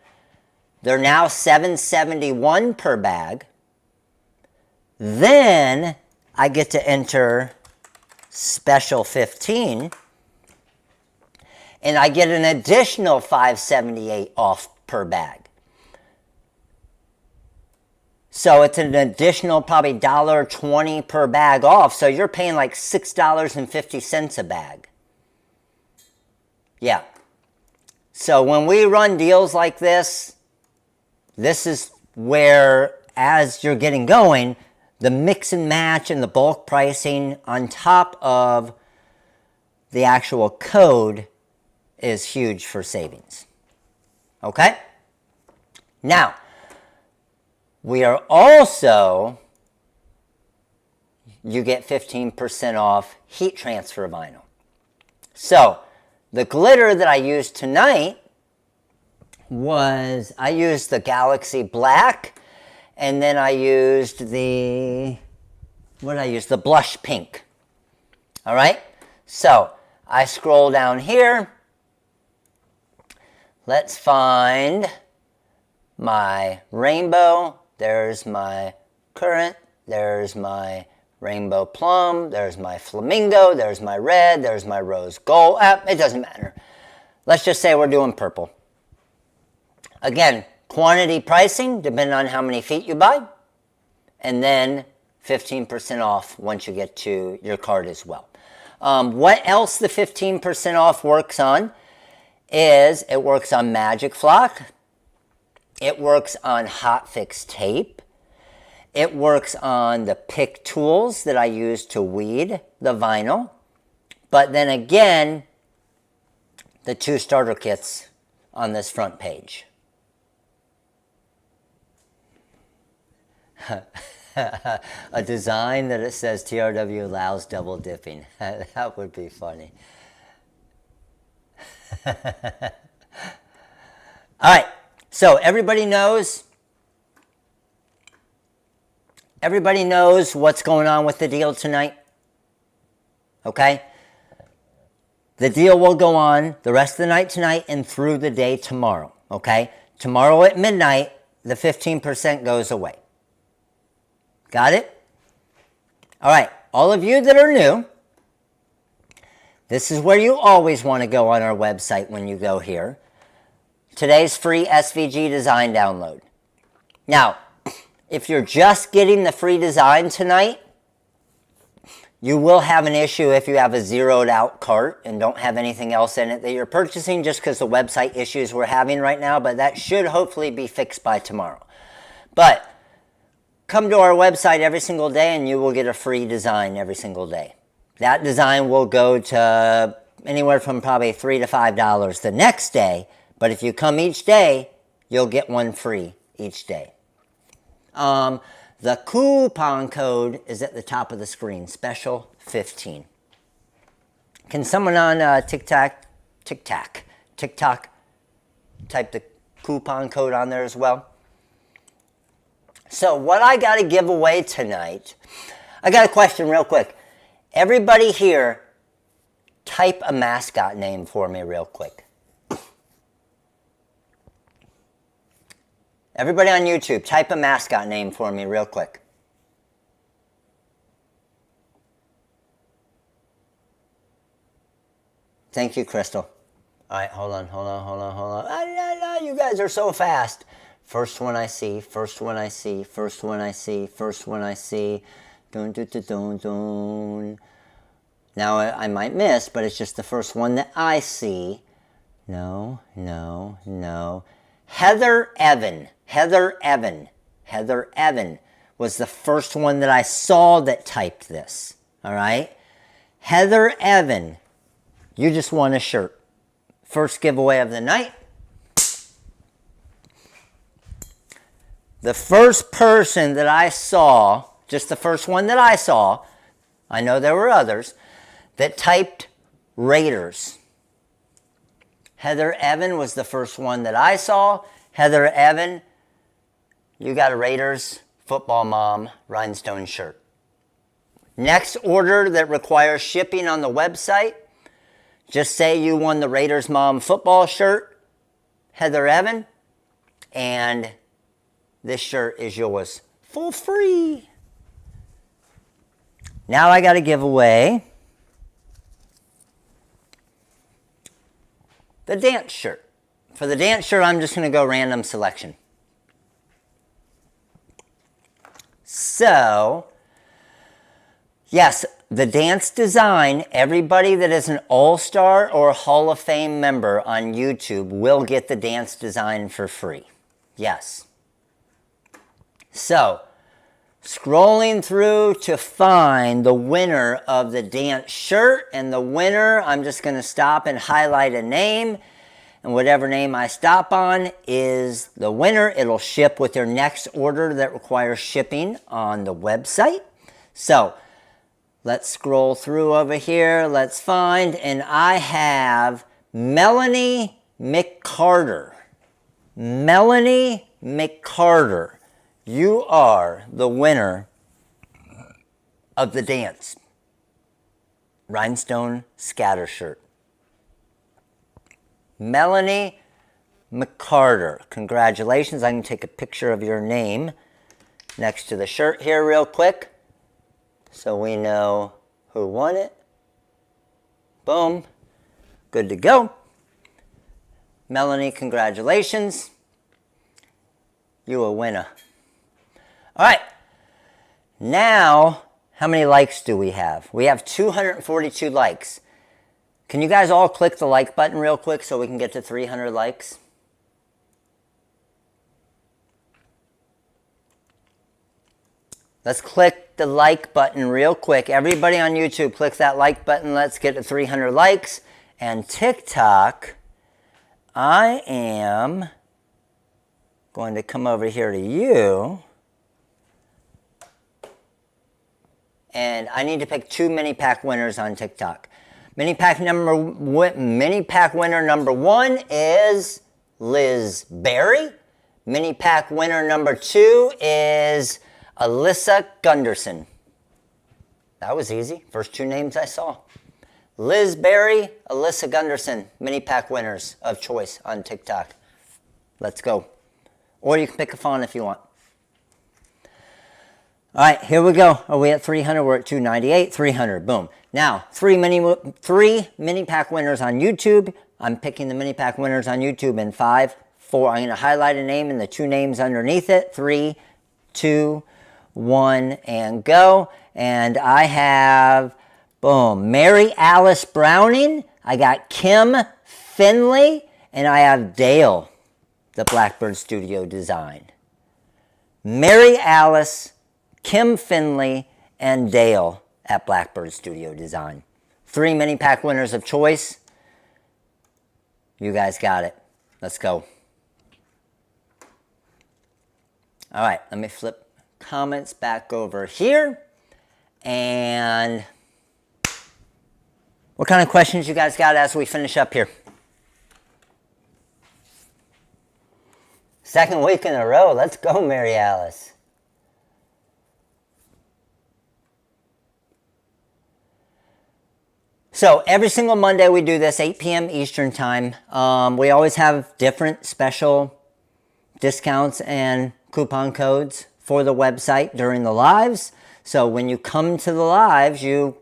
they're now $7.71 per bag. Then I get to enter special 15, and I get an additional $5.78 off per bag. So it's an additional probably $1.20 per bag off. So you're paying like $6.50 a bag. Yeah. So when we run deals like this, this is where, as you're getting going, the mix and match and the bulk pricing on top of the actual code is huge for savings. Okay? Now, we are also, you get 15% off heat transfer vinyl. So, the glitter that I used tonight was, I used the Galaxy Black, and then I used the what did I use? The blush pink. All right, so I scroll down here. Let's find my rainbow. There's my currant. There's my rainbow plum. There's my flamingo. There's my red. There's my rose gold. It doesn't matter. Let's just say we're doing purple. Again, quantity pricing, depending on how many feet you buy. And then 15% off once you get to your cart as well. What else the 15% off works on is it works on Magic Flock. It works on Hot Fix tape. It works on the pick tools that I use to weed the vinyl. But then again, the 2 starter kits on this front page. A design that it says TRW allows double dipping. That would be funny. All right, so everybody knows what's going on with the deal tonight. Okay? The deal will go on the rest of the night tonight and through the day tomorrow. Okay? Tomorrow at midnight, the 15% goes away. Got it? All right, all of you that are new, this is where you always want to go on our website when you go here. Today's free SVG design download. Now, if you're just getting the free design tonight, you will have an issue if you have a zeroed out cart and don't have anything else in it that you're purchasing just because the website issues we're having right now, but that should hopefully be fixed by tomorrow. But come to our website every single day and you will get a free design every single day. That design will go to anywhere from probably $3 to $5 the next day, but if you come each day, you'll get one free each day. The coupon code is at the top of the screen, special 15. Can someone on TikTok type the coupon code on there as well? So what I got to give away tonight, I got a question real quick. Everybody here, type a mascot name for me real quick. Everybody on YouTube, type a mascot name for me real quick. Thank you, Crystal. All right, hold on. You guys are so fast. First one I see, first one I see, first one I see, first one I see. Dun, dun, dun, dun, dun. Now I might miss, but it's just the first one that I see. No. Heather Evan was the first one that I saw that typed this. All right? Heather Evan, you just won a shirt. First giveaway of the night. The first person that I saw, just the first one that I saw, I know there were others, that typed Raiders. Heather Evan was the first one that I saw. Heather Evan, you got a Raiders football mom rhinestone shirt. Next order that requires shipping on the website, just say you won the Raiders mom football shirt, Heather Evan, and this shirt is yours for free. Now I got to give away the dance shirt. For the dance shirt, I'm just going to go random selection. So, yes, the dance design, everybody that is an All-Star or Hall of Fame member on YouTube will get the dance design for free. Yes. So, scrolling through to find the winner of the dance shirt, and the winner, I'm just going to stop and highlight a name, and whatever name I stop on is the winner. It'll ship with your next order that requires shipping on the website. So, let's scroll through over here. Let's find, and I have Melanie McCarter. Melanie McCarter. You are the winner of the dance. Rhinestone scatter shirt. Melanie McCarter, congratulations. I can take a picture of your name next to the shirt here real quick so we know who won it. Boom. Good to go. Melanie, congratulations. You a winner. All right. Now, how many likes do we have? We have 242 likes. Can you guys all click the like button real quick so we can get to 300 likes? Let's click the like button real quick. Everybody on YouTube, click that like button. Let's get to 300 likes. And TikTok, I am going to come over here to you. And I need to pick 2 mini pack winners on TikTok. Mini pack winner number 1 is Liz Berry. Mini pack winner number 2 is Alyssa Gunderson. That was easy. First 2 names I saw. Liz Berry, Alyssa Gunderson, mini pack winners of choice on TikTok. Let's go. Or you can pick a font if you want. All right, here we go. Are we at 300? We're at 298, 300, boom. Now, 3 mini pack winners on YouTube. I'm picking the mini pack winners on YouTube in 5, 4. I'm going to highlight a name and the 2 names underneath it. 3, 2, 1, and go. And I have, boom, Mary Alice Browning. I got Kim Finley. And I have Dale, the Blackbird Studio Design. Mary Alice, Kim Finley, and Dale at Blackbird Studio Design. 3 mini pack winners of choice. You guys got it. Let's go. All right, let me flip comments back over here. And what kind of questions you guys got as we finish up here? Second week in a row. Let's go, Mary Alice. So every single Monday we do this, 8 p.m. Eastern time. We always have different special discounts and coupon codes for the website during the lives. So when you come to the lives, you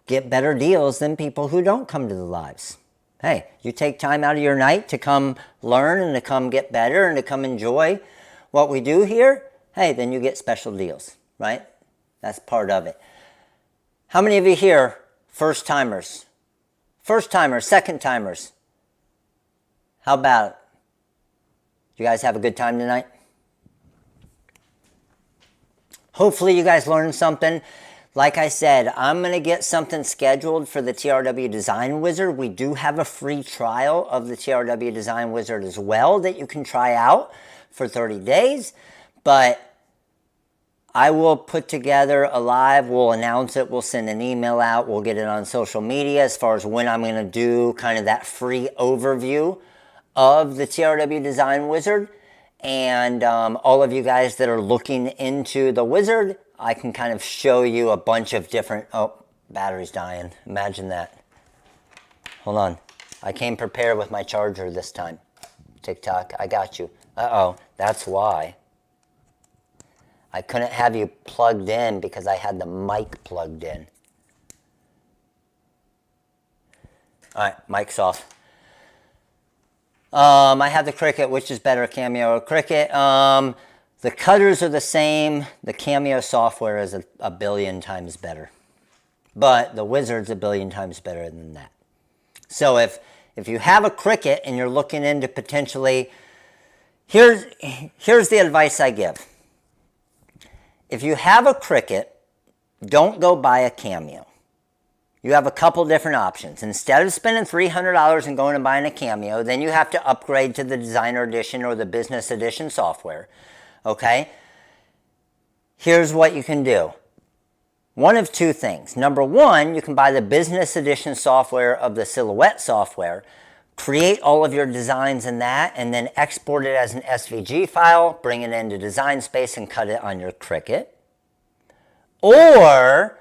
get better deals than people who don't come to the lives. Hey, you take time out of your night to come learn and to come get better and to come enjoy what we do here. Hey, then you get special deals, right? That's part of it. How many of you here first timers? First timers, second timers. How about it? You guys have a good time tonight? Hopefully you guys learned something. Like I said, I'm going to get something scheduled for the TRW Design Wizard. We do have a free trial of the TRW Design Wizard as well that you can try out for 30 days. But I will put together a live, we'll announce it, we'll send an email out, we'll get it on social media as far as when I'm going to do kind of that free overview of the TRW Design Wizard. And all of you guys that are looking into the wizard, I can kind of show you a bunch of different, oh, battery's dying. Imagine that. Hold on. I came prepared with my charger this time. TikTok, I got you. Uh-oh, that's why. I couldn't have you plugged in because I had the mic plugged in. All right, mic's off. I have the Cricut, which is better, Cameo or Cricut. The cutters are the same. The Cameo software is a billion times better. But the Wizard's a billion times better than that. So if you have a Cricut and you're looking into potentially, here's the advice I give. If you have a Cricut, don't go buy a Cameo. You have a couple different options. Instead of spending $300 and going and buying a Cameo, then you have to upgrade to the Designer Edition or the Business Edition software. Okay? Here's what you can do. One of 2 things. Number 1, you can buy the Business Edition software of the Silhouette software, create all of your designs in that, and then export it as an SVG file, bring it into Design Space, and cut it on your Cricut. Or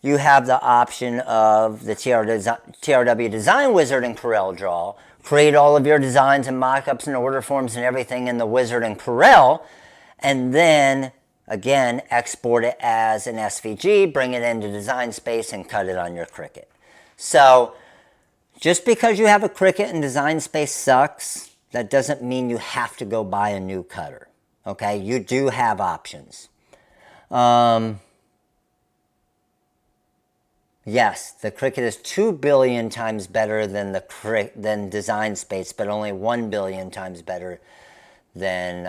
you have the option of the TRW Design Wizard and Corel Draw. Create all of your designs and mockups and order forms and everything in the Wizard and Corel, and then, again, export it as an SVG, bring it into Design Space, and cut it on your Cricut. So, just because you have a Cricut and Design Space sucks, that doesn't mean you have to go buy a new cutter. Okay, you do have options. Yes, the Cricut is 2 billion times better than than Design Space, but only 1 billion times better than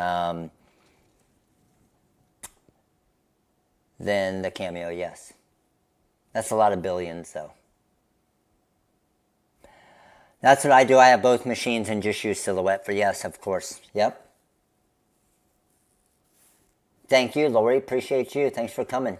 the Cameo. Yes, that's a lot of billions, though. That's what I do. I have both machines and just use Silhouette for yes, of course. Yep. Thank you, Lori. Appreciate you. Thanks for coming.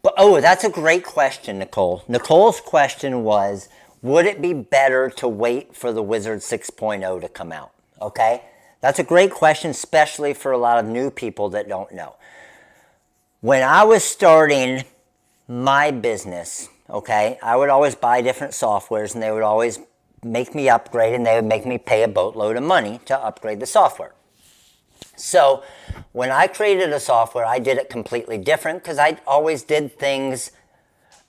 But, oh, that's a great question, Nicole. Nicole's question was, would it be better to wait for the Wizard 6.0 to come out? Okay? That's a great question, especially for a lot of new people that don't know. When I was starting my business, okay, I would always buy different softwares, and they would always make me upgrade, and they would make me pay a boatload of money to upgrade the software. So when I created a software, I did it completely different because I always did things,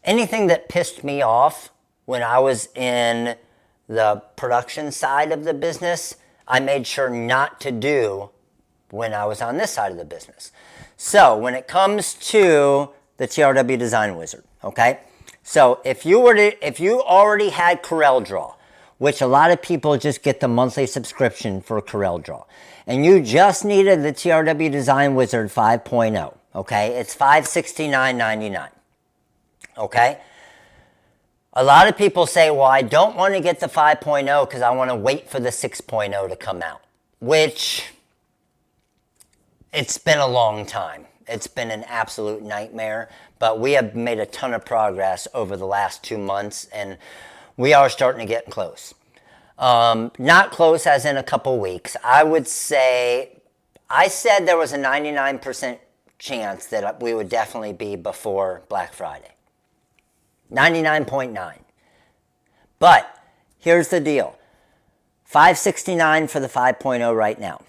anything that pissed me off when I was in the production side of the business, I made sure not to do when I was on this side of the business. So when it comes to the TRW Design Wizard, okay? So if you already had Corel Draw, which a lot of people just get the monthly subscription for Corel Draw, and you just needed the TRW Design Wizard 5.0, okay? It's $569.99, okay? A lot of people say, well, I don't want to get the 5.0 because I want to wait for the 6.0 to come out, which it's been a long time. It's been an absolute nightmare, but we have made a ton of progress over the last 2 months, and we are starting to get close. Not close as in a couple weeks. I would say, I said there was a 99% chance that we would definitely be before Black Friday. 99.9. But here's the deal. $569 for the 5.0 right now.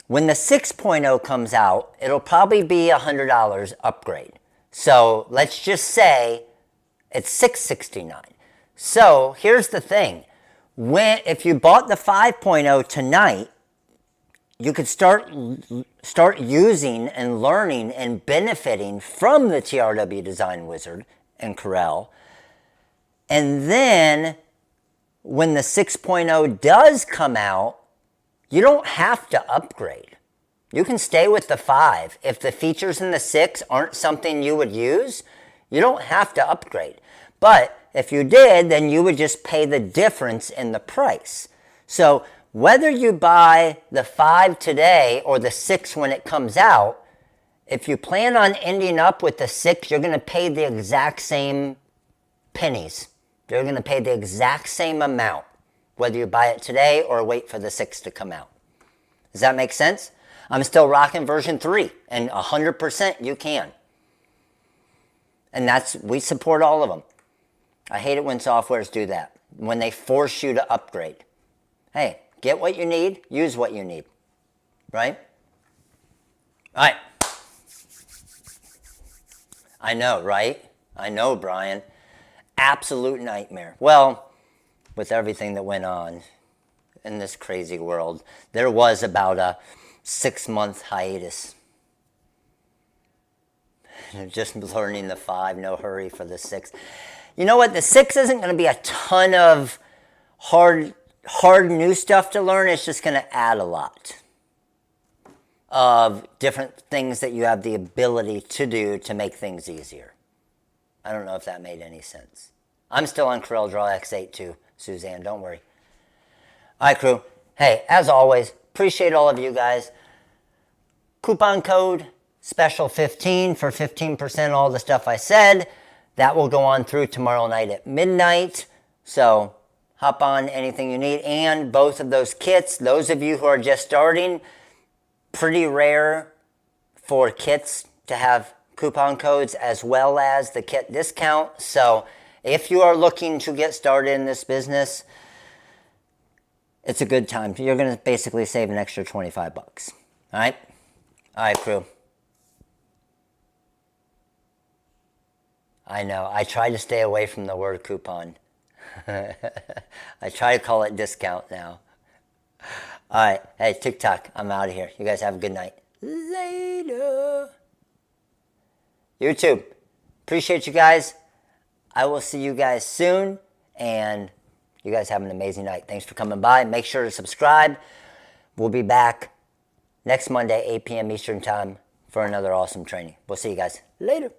When the 6.0 comes out, it'll probably be $100 upgrade. So let's just say it's $669. So here's the thing. If you bought the 5.0 tonight, you could start using and learning and benefiting from the TRW Design Wizard and Corel. And then when the 6.0 does come out, you don't have to upgrade. You can stay with the 5. If the features in the 6 aren't something you would use, you don't have to upgrade. But if you did, then you would just pay the difference in the price. So whether you buy the 5 today or the 6 when it comes out, if you plan on ending up with the 6, you're going to pay the exact same pennies. You're going to pay the exact same amount, whether you buy it today or wait for the 6 to come out. Does that make sense? I'm still rocking version 3, and 100% you can. And we support all of them. I hate it when softwares do that, when they force you to upgrade. Hey, get what you need, use what you need, right? All right. I know, right? I know, Brian. Absolute nightmare. Well, with everything that went on in this crazy world, there was about a 6-month hiatus. Just learning the 5, no hurry for the 6. You know what? The 6 isn't going to be a ton of hard new stuff to learn. It's just going to add a lot of different things that you have the ability to do to make things easier. I don't know if that made any sense. I'm still on Corel Draw X8 too, Suzanne. Don't worry. All right, crew. Hey, as always, appreciate all of you guys. Coupon code special 15 for 15% all the stuff I said. That will go on through tomorrow night at midnight. So hop on anything you need. And both of those kits, those of you who are just starting, pretty rare for kits to have coupon codes as well as the kit discount. So if you are looking to get started in this business, it's a good time. You're going to basically save an extra 25 bucks. All right? All right, crew. I know. I try to stay away from the word coupon. I try to call it discount now. All right. Hey, TikTok, I'm out of here. You guys have a good night. Later. YouTube, appreciate you guys. I will see you guys soon. And you guys have an amazing night. Thanks for coming by. Make sure to subscribe. We'll be back next Monday, 8 p.m. Eastern Time for another awesome training. We'll see you guys later.